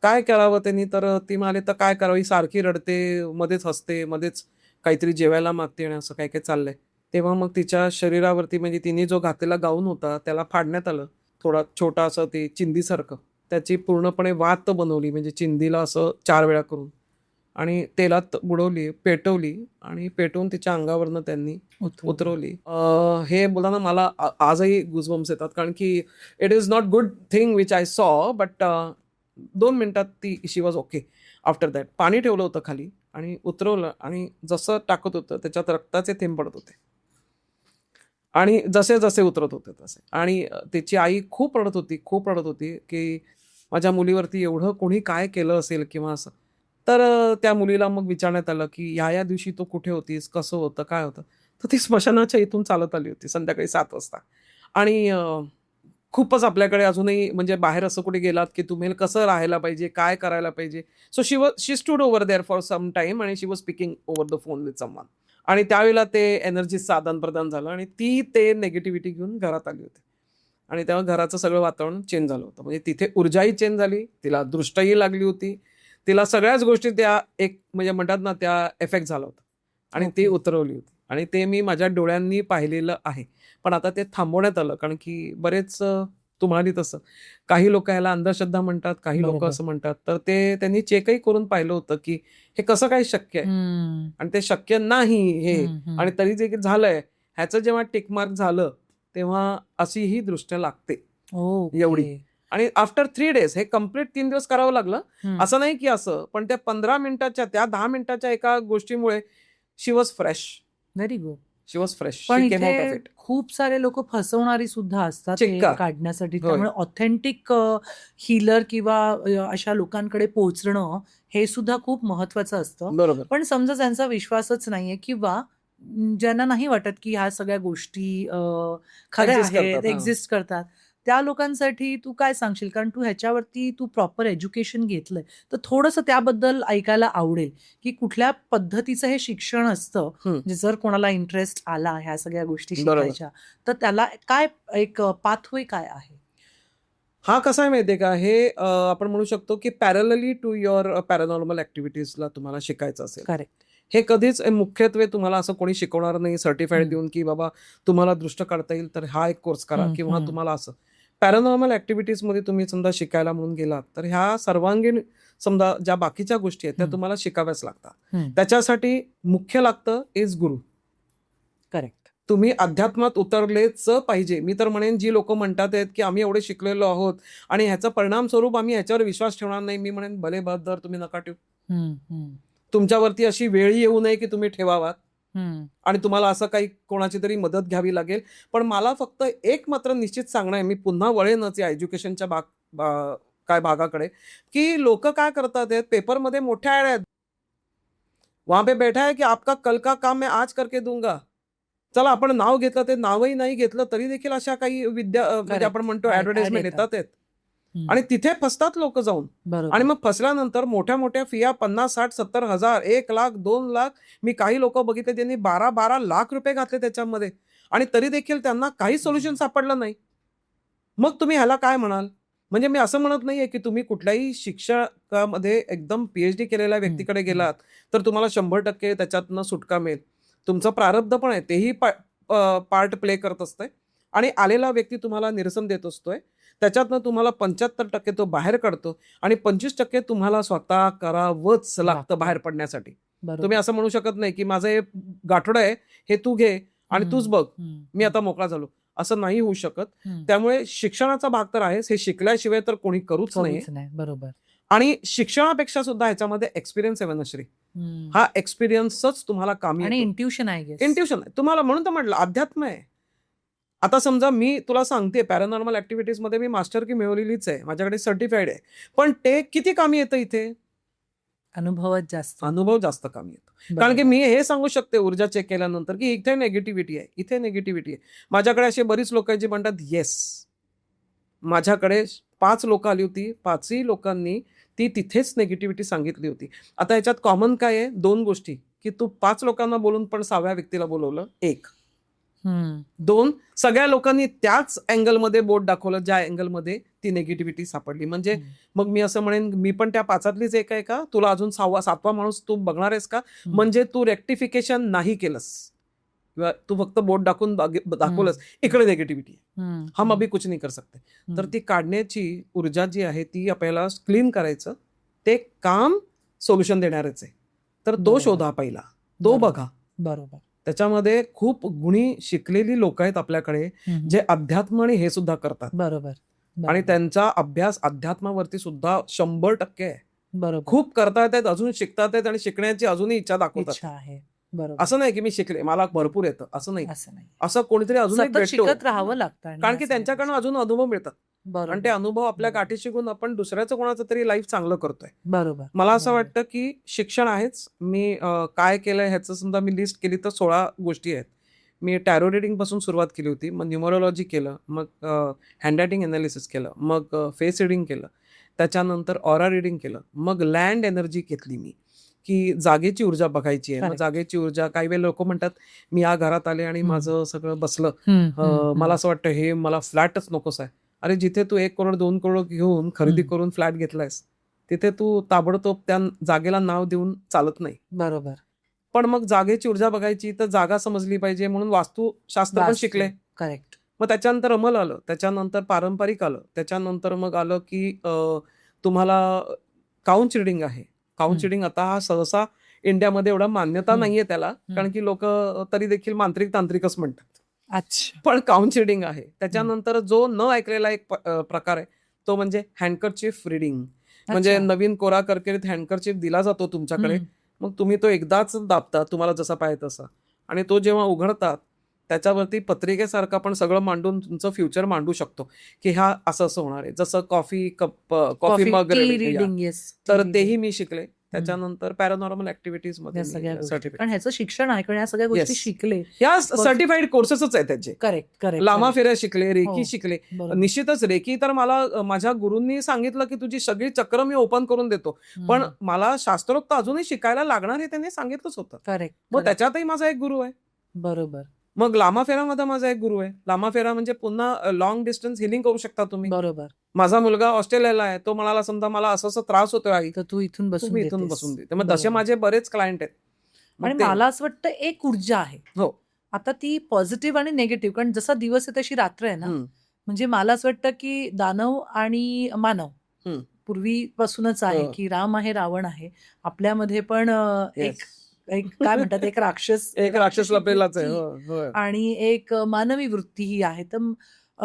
काय करावं त्यांनी? तर ती म्हणाले तर काय करावं, ही सारखी रडते, मध्येच हसते, मध्येच काहीतरी जेवायला मागते आणि असं काय काय चाललंय. तेव्हा मग तिच्या शरीरावरती म्हणजे तिने जो घातलेला गाऊन होता त्याला फाडण्यात आलं. थोडा छोटा असं ते चिंदीसारखं. त्याची पूर्णपणे वात बनवली म्हणजे चिंदीला असं 4 वेळा करून आणि तेलात बुडवली, पेटवली आणि पेटवून तिच्या अंगावरनं त्यांनी उतरवली. हे बोलताना मला आजही गुजबम्स येतात कारण की it is not good thing which I saw but 2 मिनिटात ती शी वॉज ओके. आफ्टर दॅट पाणी ठेवलं होतं खाली आणि उतरवलं आणि जसं टाकत होतं त्याच्यात रक्ताचे थेंब पडत होते आणि जसे जसे उतरत होते तसे. आणि तिची आई खूप रडत होती की माझ्या मुलीवरती एवढं कोणी काय केलं असेल किंवा असं. तर त्या मुलीला मग विचारण्यात आलं की या दिवशी तू कुठे होतीस, कसं होतं, काय होतं. तर ती स्मशानाच्या इथून चालत आली होती संध्याकाळी 7 वाजता. आणि खूपच आपल्याकडे अजूनही म्हणजे बाहेर असं कुठे गेलात की तुम्ही कसं राहायला पाहिजे, काय करायला पाहिजे. So she stood over there for some time आणि she was speaking over the phone with someone. आणि त्यावेळेला ते एनर्जीचं आदान-प्रदान झालं आणि ती ते निगेटिव्हिटी घेऊन घरात आली होती. आणि तेव्हा घराचं सगळं वातावरण चेंज झालं होतं. म्हणजे तिथे ऊर्जाही चेंज झाली, तिला दृष्टही लागली होती. तिला सगळ्याच गोष्टी त्या एक म्हणजे म्हणतात ना त्या इफेक्ट झाला होता आणि ती उतरवली होती. आणि ते मी माझ्या डोळ्यांनी पाहिलेलं आहे. पण आता ते थांबवण्यात आलं कारण की बरेच तू म्हणाली तसं काही लोक ह्याला अंधश्रद्धा म्हणतात, काही लोक बरोबर. असं म्हणतात. तर ते त्यांनी चेकही करून पाहिलं होतं की हे कसं काय शक्य आहे आणि ते शक्य नाही हे आणि तरी जे झालंय ह्याचं जेव्हा टिकमार्क झालं तेव्हा अशी ही दृष्ट लागते एवढी. आणि आफ्टर 3 डेज हे कम्प्लीट 3 दिवस करावं लागलं. असं नाही की असं, पण त्या 15 मिनिटाच्या त्या 10 मिनिटाच्या एका गोष्टीमुळे she was fresh. Very good. She was fresh. पण शी केम आउट ऑफ इथे इट. खूप सारे लोक फसवणारी सुद्धा असतात ते चिक्का. काढण्यासाठी. होय. त्यामुळे ऑथेंटिक हीलर किंवा अशा लोकांकडे पोहोचणं हे सुद्धा खूप महत्वाचं असतं. बरोबर. पण समजा ज्यांचा विश्वासच नाहीये किंवा ज्यांना नाही वाटत की ह्या सगळ्या गोष्टी खऱ्या Exist आहेत, करतात, हां. एक्झिस्ट करतात, त्या लोकांसाठी तू काय सांगशील? कारण तू ह्याच्यावरती तू प्रॉपर एज्युकेशन घेतलंय, तर थोडंसं त्याबद्दल ऐकायला आवडेल की कुठल्या पद्धतीचं हे शिक्षण असतं. म्हणजे जर कोणाला इंटरेस्ट आला ह्या सगळ्या गोष्टी बरोबर. शिकायच्या, तर त्याला काय एक पाथवे काय आहे? हा कसा आहे माहितीये का, हे आपण म्हणू शकतो की पॅरलली टू युअर पॅरानॉर्मल ऍक्टिव्हिटीजला तुम्हाला शिकायचं असेल. करेक्ट. हे कधीच मुख्यत्वे तुम्हाला असं कोणी शिकवणार नाही सर्टिफाईड देऊन की बाबा तुम्हाला दृष्ट काढता येईल तर हा एक कोर्स करा किंवा तुम्हाला असं. पॅरानॉर्मल ऍक्टिव्हिटीजमध्ये तुम्ही समजा शिकायला म्हणून गेलात तर ह्या सर्वांगीण समजा ज्या बाकीच्या गोष्टी आहेत त्या तुम्हाला शिकाव्याच लागतात. त्याच्यासाठी मुख्य लागतं इज गुरु. करेक्ट. तुम्ही अध्यात्मात उतरलेच पाहिजे. मी तर म्हणेन जी लोक म्हणतात आहेत की आम्ही एवढे शिकलेलो आहोत आणि ह्याचा परिणाम स्वरूप आम्ही ह्याच्यावर विश्वास ठेवणार नाही, मी म्हणेन भले बहाद्दर तुम्ही नका ठेवू. तुमच्यावरती अशी वेळी येऊ नये की तुम्ही ठेवावात आणि तुम्हाला असं काही कोणाची तरी मदत घ्यावी लागेल. पण मला फक्त एक मात्र निश्चित सांगणं आहे, मी पुन्हा वळेनच या एज्युकेशनच्या काय भागाकडे, की लोक काय करतात आहेत पेपरमध्ये मोठ्या ऍड आहेत. वहां पे बैठा है की आपका कल का काम मैं आज करके दूंगा. चला आपण नाव घेतलं, ते नावही नाही घेतलं तरी देखील अशा काही म्हणजे आपण म्हणतो ऍडव्हर्टाइजमेंट येतात आहेत आणि तिथे फसतात लोक जाऊन. आणि मग फसल्यानंतर मोठ्या मोठ्या फिया 50, 60, 70 हजार, 1 लाख, 2 लाख. मी काही लोक बघितले त्यांनी 12 लाख रुपये घातले त्याच्यामध्ये आणि तरी देखील त्यांना काही सोल्युशन सापडलं नाही. मग तुम्ही ह्याला काय म्हणाल? म्हणजे मी असं म्हणत नाहीये की तुम्ही कुठल्याही शिक्षकामध्ये एकदम PhD केलेल्या व्यक्तीकडे गेलात तर तुम्हाला 100% त्याच्यातनं सुटका मिळेल. तुमचं प्रारब्ध पण आहे, तेही पार्ट प्ले करत असतंय आणि आलेला व्यक्ती तुम्हाला निरसन देत असतोय. त्याच्यातनं तुम्हाला 75% तो बाहेर काढतो आणि 25% तुम्हाला स्वतः करावंच लागतं बाहेर पडण्यासाठी. तुम्ही असं म्हणू शकत नाही की माझं हे गाठोडं आहे, हे तू घे आणि तूच बघ, मी आता मोकळा झालो. असं नाही होऊ शकत. त्यामुळे शिक्षणाचा भाग तर आहेच, हे शिकल्याशिवाय तर कोणी करूच नाही. बरोबर. आणि शिक्षणापेक्षा सुद्धा ह्याच्यामध्ये एक्सपिरियन्स आहे वनश्री. हा एक्सपिरियन्सच तुम्हाला कामी आणि येतो. इंट्युशन आहे. इंट्युशन आहे तुम्हाला, म्हणून तर म्हटलं अध्यात्म आहे. आता समजा मी तुला सांगते पॅरानॉर्मल मध्ये मी मास्टर की मिळवलेलीच आहे, माझ्याकडे सर्टिफाईड आहे, पण ते किती कामी येतं इथे? अनुभवच जास्त. अनुभव जास्त कामी येतो. कारण की मी हे सांगू शकते ऊर्जा चेक केल्यानंतर की इथे नेगेटिव्हिटी आहे, इथे नेगेटिव्हिटी आहे. माझ्याकडे असे बरीच लोक आहेत जी म्हणतात येस. माझ्याकडे 5 लोक आली होती, 5ही लोकांनी ती तिथेच नेगेटिव्हिटी सांगितली होती. आता याच्यात कॉमन काय आहे? 2 गोष्टी, की तू 5 लोकांना बोलून पण 6व्या व्यक्तीला बोलवलं. 1. 2 सगळ्या लोकांनी त्याच अँगलमध्ये बोट दाखवलं ज्या अँगलमध्ये ती नेगेटिव्हिटी सापडली. म्हणजे मग मी असं म्हणेन, मी पण त्या 5तलीच एक आहे का? तुला अजून 7वा माणूस तू बघणार आहेस का? म्हणजे तू रेक्टिफिकेशन नाही केलंस किंवा तू फक्त बोट दाखवलंस इकडे नेगेटिव्हिटी आहे, हम अभी कुछ नहीं कर सकते. तर ती काढण्याची ऊर्जा जी आहे ती आपल्याला क्लीन करायचं, ते काम सोल्युशन देणारच आहे. तर तो बरोबर. शोधा पहिला, तो बरोबर. बघा. बरोबर. त्याच्यामध्ये खूप गुणी शिकलेली लोक आहेत आपल्याकडे जे अध्यात्म आणि हे सुद्धा करतात बरोबर. आणि बरोबर. त्यांचा अभ्यास अध्यात्मावरती सुद्धा 100% आहे. बरोबर. खूप करता येतात, अजून शिकतात आहेत आणि शिकण्याची अजूनही इच्छा दाखवतात. इच्छा आहे. बरोबर. असं नाही की मी शिकले, मला भरपूर येतं, असं नाही. असं नाही. असं कोणीतरी अजून एक सतत भेटतो, शिकत राहावं लागतं आणि कारण ह्या की सगळ्या त्यांच्याकडनं गोष्टी. अजून अनुभव मिळतात आणि ते बरोबर. अनुभव आपल्या बरोबर. गाठी शिकून आपण दुसऱ्याचं कोणाचं तरी लाईफ चांगलं करतोय. बरोबर. मला असं बरोबर. वाटतं की शिक्षण आहेच. मी काय केलंय ह्याचं समजा मी लिस्ट केली तर 16 गोष्टी आहेत. मी टॅरो रिडिंग पासून सुरुवात केली होती, मग न्यूमरोलॉजी केलं, मग हँडरायटिंग एनालिसिस केलं, मग फेस रिडिंग केलं, त्याच्यानंतर ऑरा रिडिंग केलं, मग लँड एनर्जी घेतली मी, की जागेची ऊर्जा बघायची आहे. मग Correct. जागेची ऊर्जा, काही वेळ लोक म्हणतात मी या घरात आले आणि माझं सगळं बसलं, मला असं वाटतं हे मला फ्लॅटच नकोस आहे. अरे जिथे तू 1 करोड 2 करोड घेऊन खरेदी करून फ्लॅट घेतलायस, तिथे तू ताबडतोब त्या जागेला नाव देऊन चालत नाही. बरोबर. पण मग जागेची ऊर्जा बघायची तर जागा समजली पाहिजे, म्हणून वास्तुशास्त्र पण शिकले. करेक्ट. मग त्याच्यानंतर अमल आलं, त्याच्यानंतर पारंपरिक आलं, त्याच्यानंतर मग आलं की तुम्हाला काउंच रिडिंग आहे. काउंच रिडिंग आता हा सहसा इंडियामध्ये एवढा मान्यता नाहीये त्याला, कारण की लोक तरी देखील मांत्रिक तांत्रिकच म्हणतात. अच्छा. पण काउंच रिडिंग आहे. त्याच्यानंतर जो न ऐकलेला एक प्रकार आहे तो म्हणजे हँडकरचीफ रिडिंग. म्हणजे अच्छा. नवीन कोरा करकरीत हँडकरचीफ दिला जातो तुमच्याकडे, मग तुम्ही तो एकदाच दाबता तुम्हाला जसा पाहिजे तसा, आणि तो जेव्हा उघडतात त्याच्यावरती पत्रिकेसारखं आपण सगळं मांडून तुमचं फ्युचर मांडू शकतो, की हा असं असं होणार आहे. जसं कॉफी मग रिडिंग. येस. तर तेही मी शिकले. त्याच्यानंतर पॅरानॉर्मल ऍक्टिव्हिटीज मध्ये या सगळ्या गोष्टी. सर्टिफिकेट. कारण ह्याचं शिक्षण आहे, कारण या सगळ्या गोष्टी Yes. शिकले. या सर्टिफाईड कोर्सेसच आहेत त्याचे. करेक्ट. करेक्ट. लामा फेऱ्या शिकले, हो. रेकी शिकले. बरोबर. निश्चितच रेकी तर मला माझ्या गुरूंनी सांगितलं की तुझी सगळी चक्र मी ओपन करून देतो, पण मला शास्त्रोक्त अजूनही शिकायला लागणार हे त्यांनी सांगितलंच होतं. करेक्ट. मग त्याच्यातही माझा एक गुरु आहे. बरोबर. मग लामा फेरामध्ये माझा एक गुरु आहे. लामा फेरा म्हणजे पुन्हा लॉंग डिस्टन्स हिलिंग करू शकता तुम्ही. बरोबर. माझा मुलगा ऑस्ट्रेलियाला आहे, तो म्हणाला समजा मला असं असं त्रास होतोय आई, तर तू इथून बसून तुम्ही इथून देतेस. बसून देते. मग तसे बरोबर. माझे बरेच क्लायंट आहेत. मग आणि ते- मला असं वाटतं एक ऊर्जा आहे. हो. आता ती पॉझिटिव्ह आणि निगेटिव्ह, कारण जसा दिवस आहे तशी रात्र आहे ना. म्हणजे मला असं वाटतं की दानव आणि मानव पूर्वीपासूनच आहे, हो. की राम आहे रावण आहे. आपल्यामध्ये पण एक Yes. एक काय म्हणतात, एक राक्षस एक राक्षस लपेलाच आहे. वृत्ती हो, हो. आणि एक मानवी वृत्ती ही आहे. तर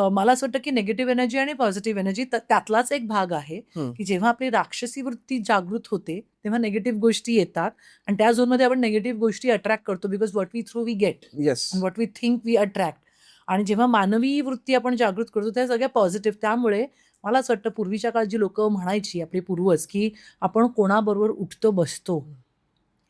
मला असं वाटतं की निगेटिव्ह एनर्जी आणि पॉझिटिव्ह एनर्जी त्यातलाच एक भाग आहे, की जेव्हा आपली राक्षसी वृत्ती जागृत होते तेव्हा निगेटिव्ह गोष्टी येतात आणि त्या झोनमध्ये आपण निगेटिव्ह गोष्टी अट्रॅक्ट करतो, because what we through we get yes. And what we think we attract. आणि जेव्हा मानवी वृत्ती आपण जागृत करतो त्या सगळ्या पॉझिटिव्ह. त्यामुळे मला असं वाटतं पूर्वीच्या काळात जी लोक म्हणायची, आपले पूर्वज, की आपण कोणाबरोबर उठतो बसतो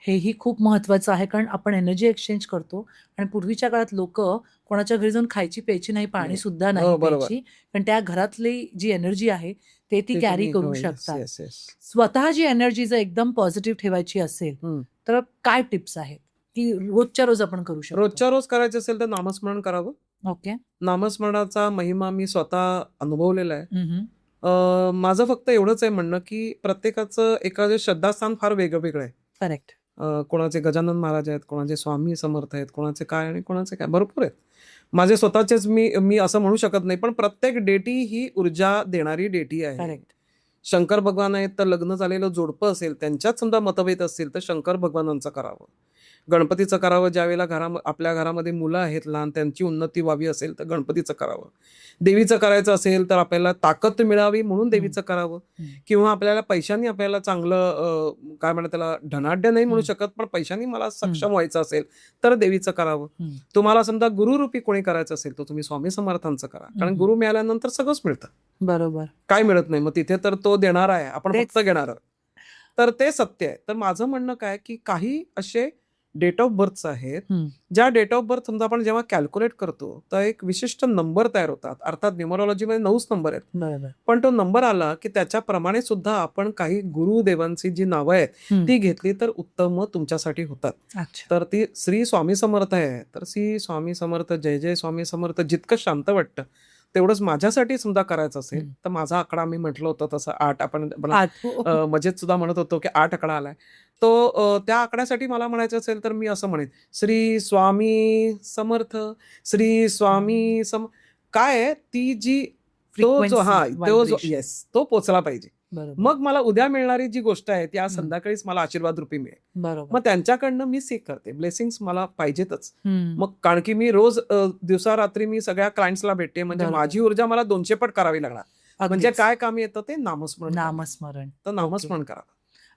हेही खूप महत्वाचं आहे, कारण आपण एनर्जी एक्सचेंज करतो. आणि पूर्वीच्या काळात लोक कोणाच्या घरी जाऊन खायची प्यायची नाही, पाणी सुद्धा नाही हो, बरोबर. प्यायची, कारण त्या घरातली जी एनर्जी आहे ते ती कॅरी तुम्ही- करू हो, yes, शकतात. yes, yes. स्वतः जी एनर्जी जर एकदम पॉझिटिव्ह ठेवायची असेल तर काय टिप्स आहेत की रोजच्या रोज आपण करू शकतो? रोजच्या रोज करायचं असेल तर नामस्मरण करावं. ओके. नामस्मरणाचा महिमा मी स्वतः अनुभवलेला आहे. हम्म. माझं फक्त एवढंच आहे म्हणणं की प्रत्येकाचं एखादं श्रद्धास्थान फार वेगळं आहे. करेक्ट. कोणाचे गजानन महाराज आहेत, कोणाचे स्वामी समर्थ आहेत, कोणाचे काय आणि कोणाचे काय, भरपूर आहेत. माझे स्वतःचेच मी असं म्हणू शकत नाही, पण प्रत्येक डेटी ही ऊर्जा देणारी डेटी आहे. करेक्ट. शंकर भगवान आहेत तर लग्न झालेलं जोडपं असेल, त्यांच्यात समजा मतभेद असतील तर शंकर भगवानांचं करावं. गणपतीचं करावं. ज्यावेळेला आपल्या घरामध्ये मुलं आहेत लहान, त्यांची उन्नती व्हावी असेल तर गणपतीचं करावं. देवीचं करायचं असेल तर आपल्याला ताकद मिळावी म्हणून देवीचं करावं. किंवा आपल्याला पैशांनी आपल्याला चांगलं काय म्हणतात त्याला, धनाढ्य नाही म्हणू शकत, पण पैशांनी मला सक्षम व्हायचं असेल तर देवीचं करावं. तुम्हाला समजा गुरुरूपी कोणी करायचं असेल तर तुम्ही स्वामी समर्थांचं करा, कारण गुरु मिळाल्यानंतर सगळंच मिळतं. बरोबर. काय मिळत नाही, मग तिथे तर तो देणार आहे, आपण तेच. फक्त घेणार. तर ते सत्य आहे. तर माझं म्हणणं काय की काही असे डेट ऑफ बर्थ आहेत, हम्म. ज्या डेट ऑफ बर्थ समजा आपण जेव्हा कॅल्क्युलेट करतो तर एक विशिष्ट नंबर तयार होतात. अर्थात न्यूमरोलॉजीमध्ये 9च नंबर आहेत, बरोबर. पण तो नंबर आला की त्याच्याप्रमाणे सुद्धा आपण काही गुरुदेवांची जी नावं आहेत हम्म. ती घेतली तर उत्तम तुमच्यासाठी होतात. अच्छा. तर ती श्री स्वामी समर्थ आहे, तर श्री स्वामी समर्थ, जय जय स्वामी समर्थ. जितकं शांत वाटतं तेवढंच माझ्यासाठी समजा करायचं असेल हम्म. तर माझा आकडा मी म्हटलं होतं तसं 8, आपण हो. मजेत सुद्धा म्हणत होतो की 8 आकडा आलाय. तो त्या आकड्यासाठी मला म्हणायचं असेल तर मी असं म्हणेन, श्री स्वामी समर्थ, श्री स्वामी काय आहे ती जी तो जो Frequency, तो जो vibration. येस तो पोचला पाहिजे. बरोबर. मग मला उद्या मिळणारी जी गोष्ट आहे ती आज संध्याकाळीच मला आशीर्वाद रूपी मिळेल. बरोबर. मग त्यांच्याकडनं मी सीक करते, ब्लेसिंग्स मला पाहिजेतच. हम्म. मग कारण की मी रोज दिवसा रात्री मी सगळ्या क्लायंट्सला भेटते, म्हणजे बरोबर. माझी ऊर्जा मला 200 पट करावी लागणार. म्हणजे अगदीच. काय कामी येतं ते नामस्मरण. नामस्मरण. तर नामस्मरण करा.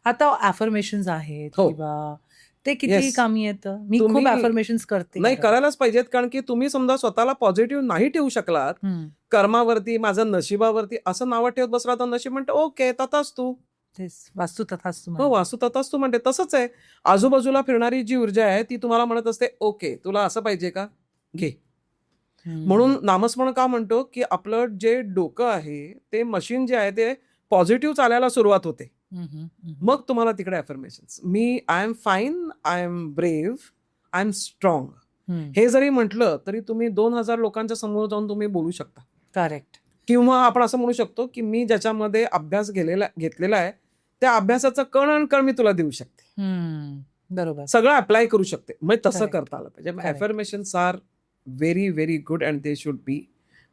आता अफर्मेशन्स आहेत हो. किंवा ते किती Yes. कामी येतं? मी खूप तुम्ही- अफर्मेशन्स करते. नाही, खरं. करायलाच पाहिजेत, कारण की तुम्ही समजा स्वतःला पॉझिटिव्ह नाही ठेवू शकलात, हम्म. कर्मावरती, माझं नशिबावरती असं नावं ठेवत बसला तर नशीब म्हणतं ओके तथास्तु. तेच वास्तू तथास्तु हो, म्हणतात. वास्तू तथास्तु म्हणते. तसंच आहे, आजूबाजूला फिरणारी जी ऊर्जा आहे ती तुम्हाला म्हणत असते ओके तुला असं पाहिजे का, घे. हम्म. म्हणून नामस्मरण का म्हणतो की आपलं जे डोकं आहे ते मशीन जे आहे ते पॉझिटिव्ह चालायला सुरुवात होते. हम्म, हम्म, हम्म. मग तुम्हाला तिकडे अफर्मेशन्स, मी I am fine, I am brave, I am strong, hmm. हे जरी म्हटलं तरी तुम्ही 2000 लोकांच्या समोर जाऊन तुम्ही बोलू शकता. करेक्ट. किंवा आपण असं म्हणू शकतो की मी ज्याच्यामध्ये अभ्यास घेतलेला आहे त्या अभ्यासाचा कण आणि कण मी तुला देऊ शकते, हम्म. बरोबर. सगळं अप्लाय करू शकते. म्हणजे तसं Correct. करता आलं पाहिजे. Correct. Affirmations are very very good and they should be,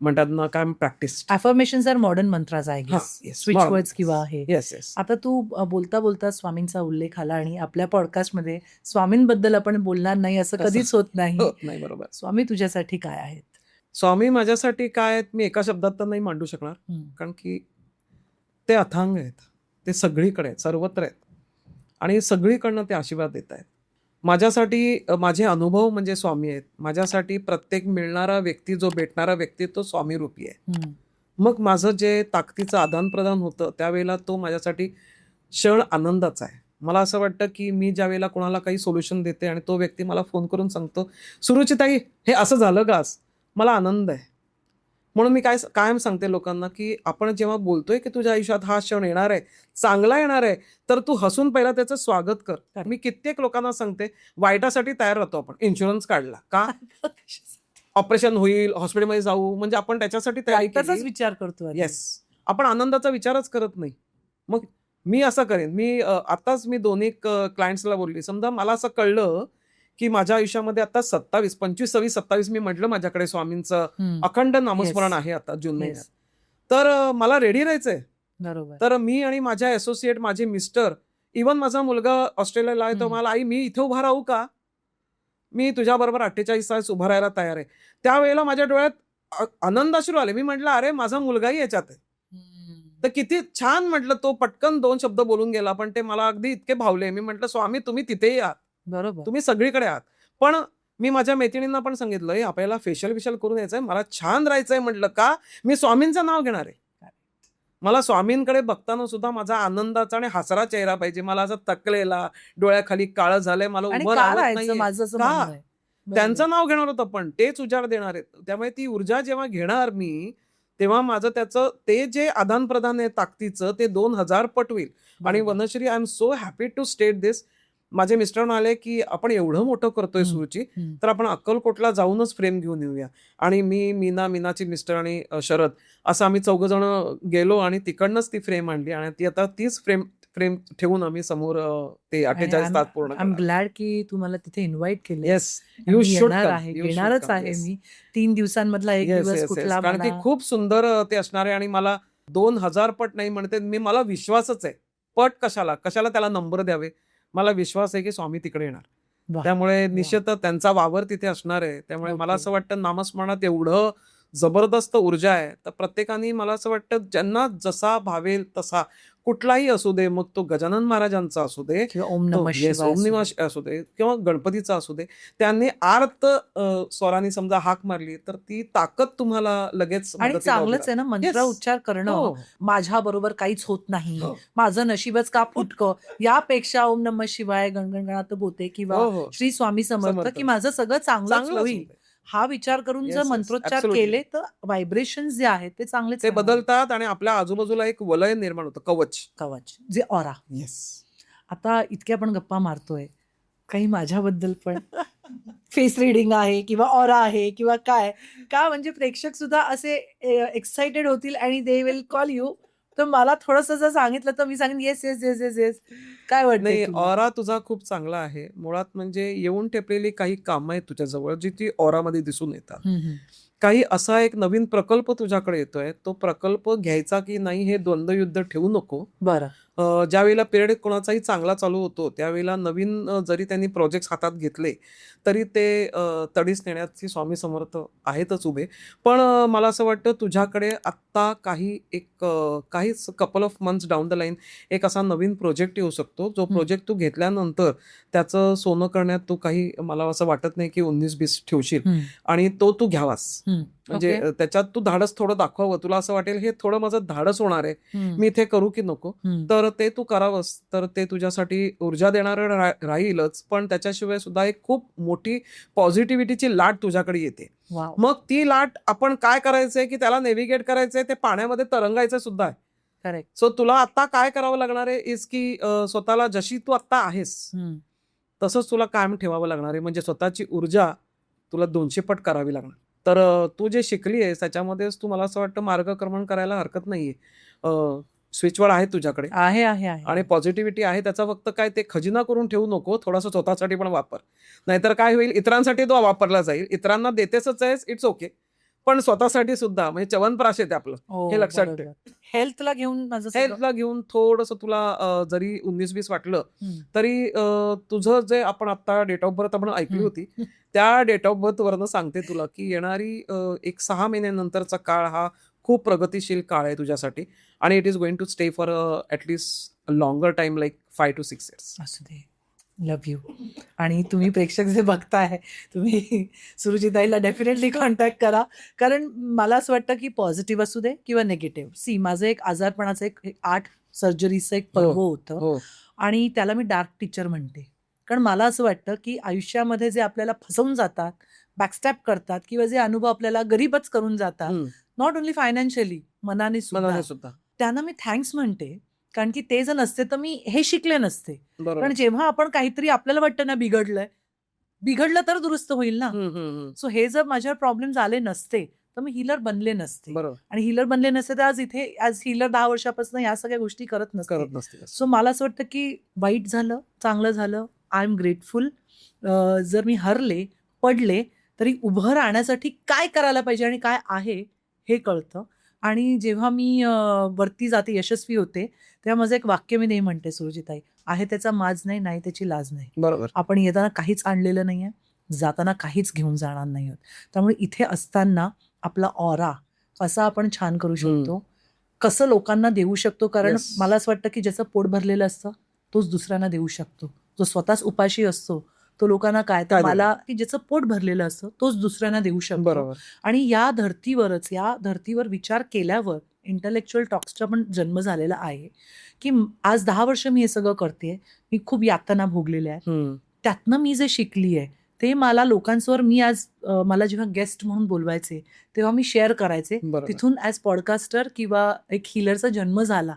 म्हणतात ना काय, practice. Affirmations are modern mantras आहे, स्विच वर्ड्स किंवा हे. Yes yes. आता तू बोलता बोलता स्वामींचा उल्लेख आला आणि आपल्या पॉडकास्टमध्ये स्वामींबद्दल आपण बोलणार नाही असं तसं कधीच होत नाही. नाही, बरोबर. स्वामी तुझ्यासाठी काय आहेत? स्वामी माझ्यासाठी काय आहेत मी एका शब्दात तर नाही मांडू शकणार, हम्म. कारण की ते अथांग आहेत, ते सगळीकडे आहेत, सर्वत्र आहेत आणि सगळीकडनं ते आशीर्वाद देत आहेत. माझ्यासाठी माझे अनुभव म्हणजे स्वामी आहेत. माझ्यासाठी प्रत्येक मिळणारा व्यक्ती, जो भेटणारा व्यक्ती तो स्वामी रूपी आहे. हम्म. मग माझं जे ताकदीचं आदानप्रदान होतं त्यावेळेला तो माझ्यासाठी क्षण आनंदाचा आहे. मला असं वाटतं की मी ज्या वेळेला कोणाला काही सोल्युशन देते आणि तो व्यक्ती मला फोन करून सांगतो, सुरुचिताई हे असं झालं का आज, मला आनंद आहे. म्हणून मी कायम सांगते लोकांना की आपण जेव्हा बोलतोय की तुझ्या आयुष्यात हा क्षण येणार आहे, चांगला येणार आहे, तर तू हसून पहिला त्याचं स्वागत कर. मी कित्येक लोकांना सांगते, वाईटासाठी तयार राहतो आपण. इन्शुरन्स काढला का, ऑपरेशन होईल, हॉस्पिटलमध्ये जाऊ, म्हणजे आपण त्याच्यासाठी तयारी त्याचाच केली. विचार करतो आधी. येस, आपण आनंदाचा विचारच करत नाही. मग मी असं करेन, मी आताच मी 2 क्लायंट्सला बोलली, समजा मला असं कळलं की माझ्या आयुष्यामध्ये आता 25, 26, 27 मी म्हटलं माझ्याकडे स्वामींचं हम्म. अखंड नामस्मरण Yes. आहे आता जून Yes. महिन्यात, तर मला रेडी राहायचंय. बरोबर. तर मी आणि माझ्या असोसिएट, माझे मिस्टर, इवन माझा मुलगा ऑस्ट्रेलियाला आहे, तो हम्म. मला, आई मी इथे उभा राहू का, मी तुझ्याबरोबर 48 तास उभा राहायला तयार आहे. त्यावेळेला माझ्या डोळ्यात आनंदाश्रू आले. मी म्हटलं अरे माझा मुलगाही याच्यात आहे. हम्म. तर किती छान, म्हटलं तो पटकन 2 शब्द बोलून गेला, पण ते मला अगदी इतके भावले. मी म्हटलं स्वामी तुम्ही तिथेही आहात, बरोबर. तुम्ही सगळीकडे आहात. पण मी माझ्या मैत्रिणींना पण सांगितलं आपल्याला फेशियल करून यायचंय, मला छान राहायचंय. म्हटलं का, मी स्वामींचं नाव घेणार आहे. मला स्वामींकडे बघताना सुद्धा माझा आनंदाचा आणि हसरा चेहरा पाहिजे. मला असं तकलेला, डोळ्याखाली काळं झालंय, मला आणि उभं का राहत राहायचं, नाहीये. माझं असं का? म्हणणं आहे. बरोबर. त्यांचं नाव घेणार होतं, पण तेच उजाड देणार आहेत. त्यामुळे ती ऊर्जा जेव्हा घेणार मी, तेव्हा माझं त्याचं ते जे आदान प्रदान आहे ताकदीचं, ते 2000 पट होईल. आणि बरोबर. Vanashree, I am so happy to state this. माझे मिस्टर म्हणाले की आपण एवढं मोठं करतोय हम्म. सुरुची, हम्म. तर आपण अक्कलकोटला जाऊनच फ्रेम घेऊन येऊया. आणि मी, मीनाची मिस्टर आणि शरद, असं आम्ही 4 जण गेलो आणि तिकडनंच ती फ्रेम आणली आणि ती आता तीच फ्रेम ठेवून आम्ही समोर ते 48 तास पूर्ण आय एम ग्लॅड की तू मला तिथे इन्व्हाइट केलं. येस, यू शुड येणार आहे, येणारच आहे मी. 3 दिवसांमधला एक दिवस कुठला कारण की मला. खूप सुंदर ते असणार आहे. आणि मला 2000 पट नाही म्हणते मी, मला विश्वासच आहे. पट कशाला त्याला नंबर द्यावे, मला विश्वास आहे की स्वामी तिकडे येणार. वाह. त्यामुळे निश्चित त्यांचा वावर तिथे असणार आहे. त्यामुळे मला ओके. असं वाटतं नामस्मरणात एवढं जबरदस्त ऊर्जा आहे. तर प्रत्येकाने मला असं वाटतं ज्यांना जसा भावेल तसा कुठलाही असू दे, मग तो गजानन महाराजांचा असू दे, किंवा ओम तो नमः येस शिवाय ओम असू नमः दे. शिवाय असू दे किंवा गणपतीचा असू दे, त्यांनी आर्त स्वराने समजा हाक मारली तर ती ताकद तुम्हाला लगेच आणि मदतीला उभी चांगलंच आहे ना राहते. मंत्र येस. उच्चार करणं. हो. माझ्या बरोबर काहीच होत नाही, हो. माझं नशीबच का फुटकं, यापेक्षा ओम नमः शिवाय, गणगणगणात बोते किंवा हो, हो. श्री स्वामी समर्थ, समर्थ. की माझं सगळं चांगलंच चांगलंच होईल, होऊ दे. हा विचार करून जर येस, येस. मंत्रोच्चार ॲब्सोल्युटली. केले तर व्हायब्रेशन्स जे आहेत ते चांगलेच ते राहणार. बदलतात आणि आपल्या आजूबाजूला एक वलय निर्माण होतं, कवच. कवच जे ऑरा. येस. आता इतक्या आपण गप्पा मारतोय, काही माझ्याबद्दल पण फेस रिडिंग आहे किंवा ऑरा आहे किंवा काय, का म्हणजे प्रेक्षक सुद्धा असे एक्साइटेड होतील आणि दे विल कॉल यू. तर मला थोडंसं जर सांगितलं तर मी सांगेन yes yes yes yes yes. काय वाटतंय नाही, तुला? ऑरा तुझा खूप चांगला आहे. मुळात म्हणजे येऊन ठेपलेली काही कामं आहेत तुझ्याजवळ जी ती ऑरामध्ये दिसून येतात. हम्म, हम्म. काही असा एक नवीन प्रकल्प तुझ्याकडे येतोय. तो प्रकल्प घ्यायचा की नाही हे द्वंद्वयुद्ध ठेवू नको. बरं. ज्यावेळेला पिरियड कोणाचाही चांगला चालू होतो त्यावेळेला नवीन जरी त्यांनी प्रोजेक्ट्स हातात घेतले तरी ते तडीस नेण्याची स्वामी समर्थ आहेतच उभे. पण मला असं वाटतं तुझ्याकडे आत्ता काहीच couple of months down the line एक असा नवीन प्रोजेक्ट येऊ शकतो जो प्रोजेक्ट तू घेतल्यानंतर त्याचं सोनं करण्यात तू काही मला असं वाटत नाही की 19-20 ठेवशील हम्म, आणि तो तू घ्यावास. हम्म. म्हणजे ओके. त्याच्यात तू धाडस थोडं दाखवावं. तुला असं वाटेल हे थोडं माझं धाडस होणार आहे, हम्म, मी इथे करू की नको. हम्म. तर ते तू करावंस तर ते तुझ्यासाठी ऊर्जा देणारं राहीलच, पण त्याच्याशिवाय सुद्धा एक खूप मोठी पॉझिटिव्हिटीची लाट तुझ्याकडे येते. वाव. मग ती लाट आपण काय करायचंय की त्याला नेव्हिगेट करायचंय, ते पाण्यामध्ये तरंगायचं सुद्धा आहे. करेक्ट. सो तुला आता काय करावं लागणार आहे इज की स्वतःला जशी तू आता आहेस तसंच तुला कायम ठेवावं लागणार आहे. म्हणजे स्वतःची ऊर्जा तुला 200 पट करावी लागणार. तर तू जे शिकली आहेस त्याच्यामध्येच तू मला असं वाटतं मार्गक्रमण करायला हरकत नाहीये. स्विचवर्ड आहे तुझ्याकडे आहे आहे आहे. आणि पॉझिटिव्हिटी आहे. त्याचा फक्त काय ते खजिना करून ठेवू नको, थोडासा स्वतःसाठी पण वापर. नाहीतर काय होईल, इतरांसाठी तो वापरला जाईल. इतरांना देतेच आहेस, इट्स ओके. पण स्वतःसाठी सुद्धा म्हणजे च्यवनप्राश आहे ते आपलं, हे लक्षात ठेव. हेल्थला घेऊन माझं सगळं. हेल्थला घेऊन थोडंसं तुला जरी 19-20 वाटलं हम्म. तरी तुझं जे आपण आता डेट ऑफ बर्थ आपण ऐकली होती त्या डेट ऑफ बर्थ वरनं सांगते तुला की येणारी एक 6 महिन्यानंतरचा काळ हा खूप प्रगतिशील काळ आहे तुझ्यासाठी आणि it is going to stay for at least longer time like 5 to 6 years. असू दे. Love you. आणि तुम्ही प्रेक्षक जे बघताय तुम्ही सुरुचिताईला डेफिनेटली कॉन्टॅक्ट करा. कारण मला असं वाटतं की पॉझिटिव्ह असू दे किंवा निगेटिव्ह. सी माझं एक आजारपणाचं एक 8 सर्जरीचं एक पर्व होतं हो आणि त्याला मी डार्क टीचर म्हणते. कारण मला असं वाटतं की आयुष्यामध्ये जे आपल्याला फसवून जातात, बॅकस्टॅप करतात किंवा जे अनुभव आपल्याला गरीबच करून जातात, नॉट ओन्ली फायनान्शियली, मनाने मनाने सुद्धा, सुद्धा त्यांना मी थँक्स म्हणते. कारण की ते जर नसते तर मी हे शिकले नसते. बरोबर. कारण जेव्हा आपण काहीतरी आपल्याला वाटतं ना बिघडलं तर दुरुस्त होईल ना. सो हे जर माझ्यावर प्रॉब्लेम झाले नसते तर मी हीलर बनले नसते. बरोबर आणि हीलर बनले नसते तर आज इथे ॲज हीलर 10 वर्षापासून या सगळ्या गोष्टी करत नसते. सो मला असं वाटतं की वाईट झालं, चांगलं झालं, आय एम ग्रेटफुल. जर मी हरले, पडले तरी उभं राहण्यासाठी काय करायला पाहिजे आणि काय आहे हे कळतं. आणि जेव्हा मी वरती जाते, यशस्वी होते, तेव्हा माझं एक वाक्य मी नेहमी म्हणते, सुरुचिताई, आहे त्याचा माज नाही, नाही त्याची लाज नाही. बरोबर. आपण येताना काहीच आणलेलं नाहीये, जाताना काहीच घेऊन जाणार नाही आहोत. त्यामुळे इथे असताना आपला ऑरा कसा आपण छान करू शकतो, कसं लोकांना देऊ शकतो. कारण Yes. मला असं वाटतं की ज्याचं पोट भरलेलं असतं तोच दुसऱ्यांना देऊ शकतो. जो स्वतःच उपाशी असतो तो लोकांना काय, तर काय मला की ज्याचं पोट भरलेलं असतं तोच दुसऱ्यांना देऊ शकतो. बरोबर. आणि या धर्तीवर विचार केल्यावर इंटलेक्च्युअल टॉक्सचा पण जन्म झालेला आहे की आज 10 वर्ष मी हे सगळं करते. मी खूप यातना भोगलेल्या आहेत. त्यातनं मी जे शिकली आहे ते मला लोकांसमोर, मी आज मला जेव्हा गेस्ट म्हणून बोलवायचे तेव्हा मी शेअर करायचे. बरोबर. तिथून ॲज पॉडकास्टर किंवा एक हीलरचा जन्म झाला.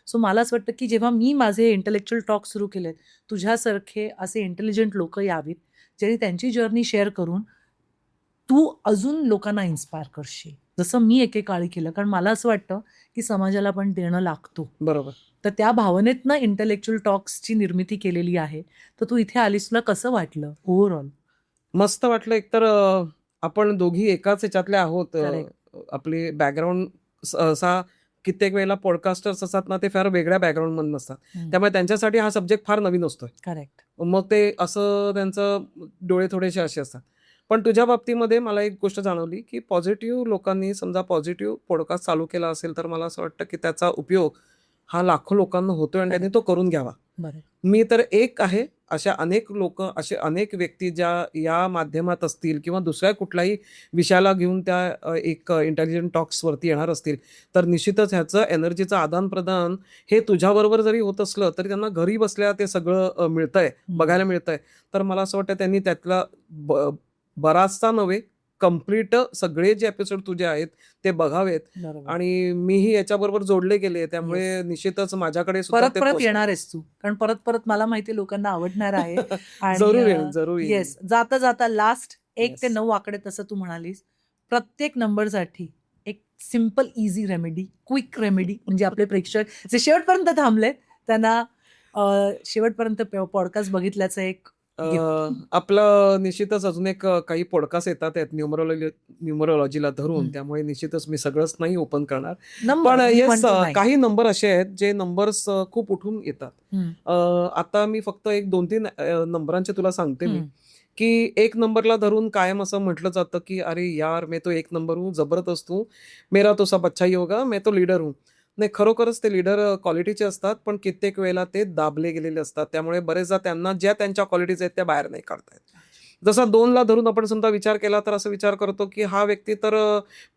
सो मला असं वाटतं की जेव्हा मी माझे इंटलेक्च्युअल टॉक सुरू केलेत, तुझ्यासारखे असे इंटेलिजंट लोक यावीत ज्यांनी त्यांची जर्नी शेअर करून तू अजून लोकांना इन्स्पायर करशील, जसं मी एकेकाळी केलं. कारण मला असं वाटतं की समाजाला पण देणं लागतो. बरोबर. तर त्या भावनेतनं इंटलेक्च्युअल टॉक्सची निर्मिती केलेली आहे. तर तू इथे आलीस, तुला कसं वाटलं ओव्हरऑल? मस्त वाटलं. एकतर आपण दोघी एकाच ह्याच्यातल्या आहोत. Correct. आपली बॅकग्राऊंड सहसा कित्येक वेळेला पॉडकास्टर्स असतात ना, ते फार वेगळ्या बॅकग्राऊंडमधून नसतात. त्यामुळे त्यांच्यासाठी हा सब्जेक्ट फार नवीन असतोय. करेक्ट. मग ते असं त्यांचं डोळे थोडेसे असे असतात. पण तुझ्या बाबतीमध्ये मला एक गोष्ट जाणवली, की पॉझिटिव्ह लोकांनी समजा पॉझिटिव्ह पॉडकास्ट चालू केला असेल, तर मला असं वाटतं, की त्याचा उपयोग हा लाखो लोकांना होतोय आणि त्यांनी करेक्ट. तो करून घ्यावा. बरं. मी तर एक आहे, अशा अनेक लोकं, असे अनेक व्यक्ती ज्या या माध्यमात असतील किंवा दुसऱ्या कुठल्याही विषयाला घेऊन त्या एक इंटेलिजंट टॉक्सवरती येणार असतील, तर निश्चितच ह्याचं एनर्जीचं आदान-प्रदान हे तुझ्याबरोबर जरी होत असलं, तरी त्यांना घरी बसल्या ते सगळं मिळतंय, बघायला मिळतंय. तर मला असं वाटतं त्यांनी त्यातला ब बराचसा नव्हे, कंप्लीट सगळे जे एपिसोड तुझे आहेत ते बघावेत बरोबर. आणि मीही याच्याबरोबर जोडले गेले. त्यामुळे येस. निश्चितच माझ्याकडे सुद्धा परत ते परत पोहोचणार. येणार आहेस तू, कारण परत परत मला माहिती आहे लोकांना आवडणार आहे. आणि जरूर येईन, जरूर येईन. येस, जाता जाता लास्ट 1 ते येस. 9 आकडे तसं तू म्हणालीस, प्रत्येक नंबरसाठी एक simple easy remedy, quick remedy, म्हणजे आपले प्रेक्षक जे शेवटपर्यंत थांबलेत त्यांना शेवटपर्यंत पॉडकास्ट बघितल्याचं एक गिफ्ट. आपलं निश्चितच अजून एक काही पॉडकास्ट येतात आहेत न्यूमरोलॉजीला धरून, त्यामुळे निश्चितच मी सगळंच नाही ओपन करणार. नंबर पण मी येस, म्हणतो नाही. काही नंबर असे आहेत जे नंबर्स खूप उठून येतात. आता मी फक्त एक 2-3 नंबरांचे तुला सांगते मी, की 1 नंबरला धरून कायम असं म्हटलं जातं, की "अरे यार, मैं तो 1 नंबर हूँ, जबरदस्त हूँ, मेरा तो सब अच्छा ही होगा, मैं तो लीडर हूँ." नाही, खरोखरच ते लीडर क्वालिटीचे असतात, पण कित्येक वेळेला ते दाबले गेलेले असतात. त्यामुळे बरेचदा त्यांना ज्या त्यांच्या क्वालिटीज आहेत त्या बाहेर नाही काढता येत. जसा 2ला धरून आपण समजा विचार केला, तर असं विचार करतो, की हा व्यक्ती तर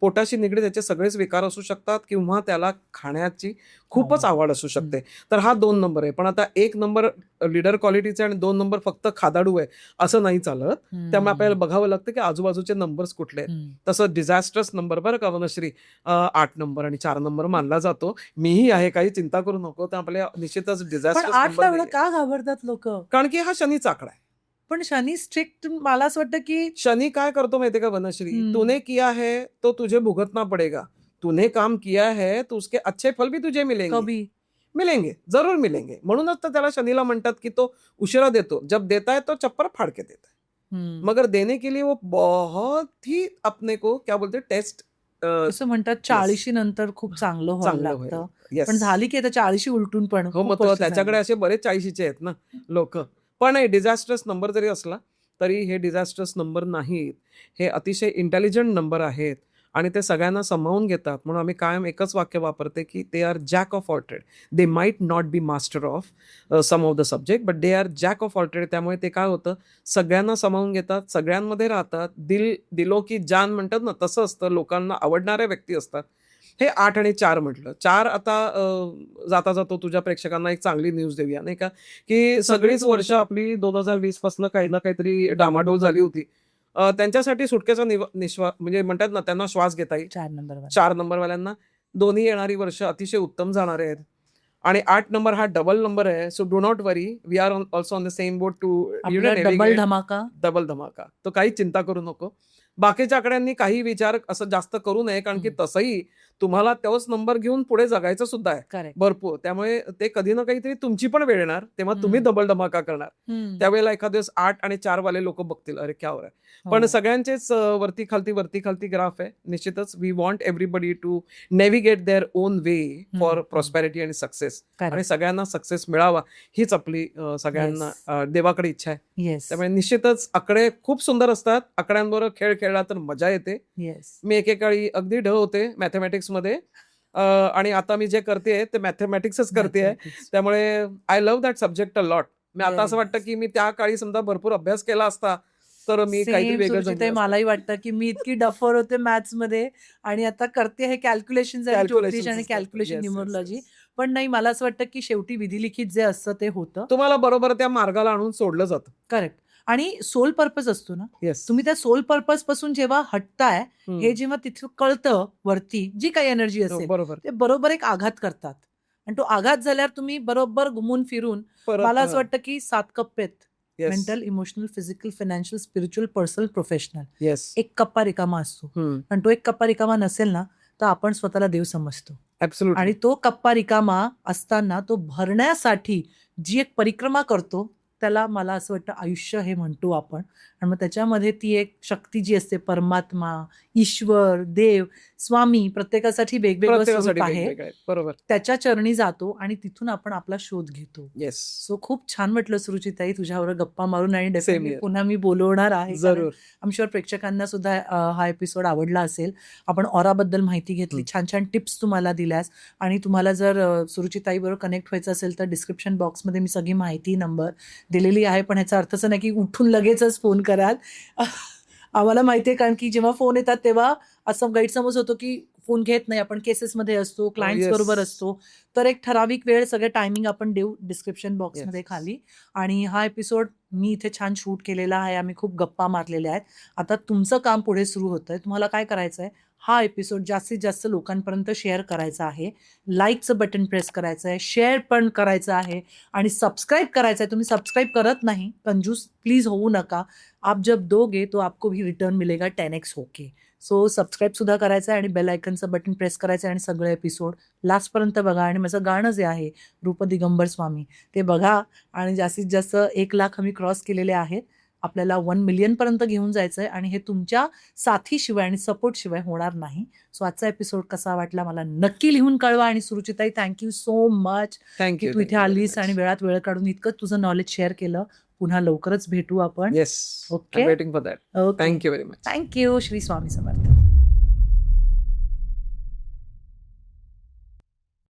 पोटाशी निगडीत त्याचे सगळेच विकार असू शकतात किंवा त्याला खाण्याची खूपच आवड असू शकते. तर हा 2 नंबर आहे. पण आता 1 नंबर लीडर क्वालिटीचा आणि 2 नंबर फक्त खादाडू आहे, असं नाही चालत. त्यामुळे आपल्याला बघावं लागतं, की आजूबाजूचे नंबर्स कुठले आहेत. तसं डिझास्टरस नंबर बरं का वनश्री, 8 नंबर आणि 4 नंबर मानला जातो. मीही आहे, काही चिंता करू नको. तर आपल्या निश्चितच पण डिझास्टरस 8ला नंबर एवढं नाहीये. का घाबरतात लोक? कारण की हा शनीचा आकडा आहे. पण शनी स्ट्रिक्ट, मला असं वाटतं की शनी काय करतो माहितीये का वनश्री, तूने किया है तो तुझे भुगतना पडेगा. तूने काम किया है तो उसके अच्छे फल भी तुझे मिलेंगे. कभी मिलेंगे, जरूर मिलेंगे. म्हणूनच तर त्याला शनीला म्हणतात, की तो उशिरा देतो. जब देता है तो चप्पर फाड़ के देता है. मगर देने के लिए वो बहुत ही अपने को क्या बोलते हैं टेस्ट असं म्हणतात 40शी नंतर खूप चांगलं व्हायला चांगलं लागतं. होईल. पण येस. झाली की आता 40शी उलटून पण हो, मग खूप तो वर्ष त्याच्याकडे झाली. असे बरेच 40चे आहेत ना लोकं. पण नाही, डिझास्टरस नंबर जरी असला, तरी हे डिझास्टरस नंबर नाहीत. हे अतिशय इंटेलिजंट नंबर आहेत आणि ते सगळ्यांना सामावून घेतात. म्हणून आम्ही कायम एकच वाक्य वापरते, की they are jack of all trade. They might not be master of some of the subject, but they are jack of all trade. त्यामुळे ते काय होतं, सगळ्यांना सामावून घेतात, सगळ्यांमध्ये राहतात. दिलो की जान म्हणतात ना, तसं असतं. लोकांना आवडणाऱ्या व्यक्ती असतात. हे 8 आणि 4 म्हटलं. 4 आता जाता जातो तुझ्या प्रेक्षकांना एक चांगली न्यूज देऊया, नाही का, की सगळीच वर्ष आपली 2020 पासून काही ना काहीतरी डामाडोल झाली होती. त्यांच्यासाठी सुटकेचा म्हणजे म्हणतात ना, त्यांना श्वास घेता येईल. 4 नंबरवर. 4 नंबरवाल्यांना दोन्ही येणारी वर्ष अतिशय उत्तम जाणारे आहेत. आणि 8 नंबर हा डबल नंबर आहे. So do not worry. We are also on the same boat to आपला डबल धमाका. डबल धमाका. तो काही चिंता करू नको. बाकीच्या आकड्यांनी काही विचार असं जास्त करू नये, कारण की तसंही तुम्हाला तोच नंबर घेऊन पुढे जगायचं सुद्धा आहे करेक्ट. भरपूर. त्यामुळे ते कधी ना कधीतरी तुमची पण वेळ येणार, तेव्हा तुम्ही डबल धमाका करणार. त्यावेळेला एखाद दिवस 8 आणि 4 वाले लोक बघतील, अरे क्या हो रहा है. पण सगळ्यांचेच वरती खालती ग्राफ आहे. निश्चितच we want everybody to navigate their own way for prosperity आणि सक्सेस. आणि सगळ्यांना सक्सेस मिळावा हीच आपली सगळ्यांना देवाकडे इच्छा आहे. येस. त्यामुळे निश्चितच आकडे खूप सुंदर असतात. आकड्यांबरोबर खेळ खेळला तर मजा येते. येस. मी एकेकाळी अगदी ढ होते मॅथमॅटिक्समध्ये, आणि आता मी जे करते ते मॅथमॅटिक्सच करते. त्यामुळे I love that subject a lot. मी आता असं वाटतं की मी त्या काळी समजा भरपूर अभ्यास केला असता तर मी काहीतरी सेम वेगळं सुरुचिताई, जमलं असतं. मलाही वाटतं की मी इतकी डफर होते मॅथ्स मध्ये आणि आता करते हे कॅल्क्युलेशन आणि ज्योतिष आणि कॅल्क्युलेशन न्यूमरोलॉजी. पण नाही, मला असं वाटतं की शेवटी विधिलिखित जे असतं ते होतं. तुम्हाला बरोबर त्या मार्गाला आणून सोडलं जातं. करेक्ट. आणि सोल पर्पज असतो ना, येस. तुम्ही त्या सोल पर्पज पासून जेव्हा हटताय, हे जेव्हा तिथं कळतं वरती जी काही एनर्जी असेल, बरोबर. ते बरोबर एक आघात करतात आणि तो आघात झाल्यावर तुम्ही बरोबर घुमून फिरून, मला असं वाटतं की 7 कप्पे आहेत. Yes. Mental, emotional, physical, financial, spiritual, personal, professional. Yes. एक कप्पा रिकामा असतो आणि तो एक कप्पा रिकामा नसेल ना, तर आपण स्वतःला देव समजतो. ऍब्सोल्युटली. आणि तो कप्पा रिकामा असताना तो भरण्यासाठी जी एक परिक्रमा करतो त्याला मला असं वाटतं आयुष्य हे म्हणतो आपण. आणि मग त्याच्यामध्ये ती एक शक्ती जी असते, परमात्मा, ईश्वर, देव, स्वामी, प्रत्येकासाठी वेगवेगळं प्रत्येकासाठी स्वरूप आहे. वेगवेगळे आहेत. बरोबर. त्याच्या चरणी जातो आणि तिथून आपण आपला शोध घेतो. येस. सो खूप छान वाटलं सुरुचिताई तुझ्याबरोबर गप्पा मारून, आणि Same डेफिनेटली here. पुन्हा मी बोलवणार आहे. जरूर. आय शुअर प्रेक्षकांना सुद्धा हा एपिसोड आवडला असेल. आपण ऑराबद्दल माहिती घेतली, छान छान टिप्स तुम्हाला दिल्यास, आणि तुम्हाला जर सुरुचिताईबरोबर कनेक्ट व्हायचं असेल तर डिस्क्रिप्शन बॉक्समध्ये मी सगळी माहिती, नंबर दिलेली आहे. पण ह्याचा अर्थ असं नाही की उठून लगेचच फोन कराल. आम्हाला माहिती आहे, कारण की जेव्हा फोन येतात तेव्हा असं गैरसमज होतो की फोन घेत नाही, आपण केसेसमध्ये असतो, क्लायंट्स yes. बरोबर असतो. तर एक ठराविक वेळ, सगळे टायमिंग आपण देऊ डिस्क्रिप्शन बॉक्समध्ये Yes. खाली. आणि हा एपिसोड मी इथे छान शूट केलेला आहे, आम्ही खूप गप्पा मारलेल्या आहेत. आता तुमचं काम पुढे सुरू होतंय. तुम्हाला काय करायचं आहे, हा एपिसोड जास्तीत जास्त लोकांपर्यंत शेअर करायचा आहे, लाईकचं बटन प्रेस करायचं आहे, शेअर पण करायचं आहे, आणि सबस्क्राईब करायचं आहे. तुम्ही सबस्क्राईब करत नाही, कंजूस प्लीज होऊ नका. आप जब दोगे तो आपको भी रिटर्न मिलेगा 10x होके. सो सबस्क्राईब सुद्धा करायचं आहे, आणि बेल आयकनचं बटन प्रेस करायचं आहे, आणि सगळे एपिसोड लास्टपर्यंत बघा. आणि माझं गाणं जे आहे रूप दिगंबर स्वामी ते बघा, आणि जास्तीत जास्त 1,00,000 आम्ही क्रॉस केलेले आहेत. आपल्याला 1 मिलियनपर्यंत घेऊन जायचं आहे, आणि हे तुमच्या साथीशिवाय आणि सपोर्टशिवाय होणार नाही. सो आजचा एपिसोड कसा वाटला मला नक्की लिहून कळवा. आणि सुरुचिताई, थँक्यू सो मच की थँक्यू. तू इथे आलीस आणि वेळात वेळ काढून इतकं तुझं नॉलेज शेअर केलं. पुन्हा लवकरच भेटू आपण. Yes. Okay. Waiting for that. Okay, thank you very much. Thank you. Shri Swami Samarth.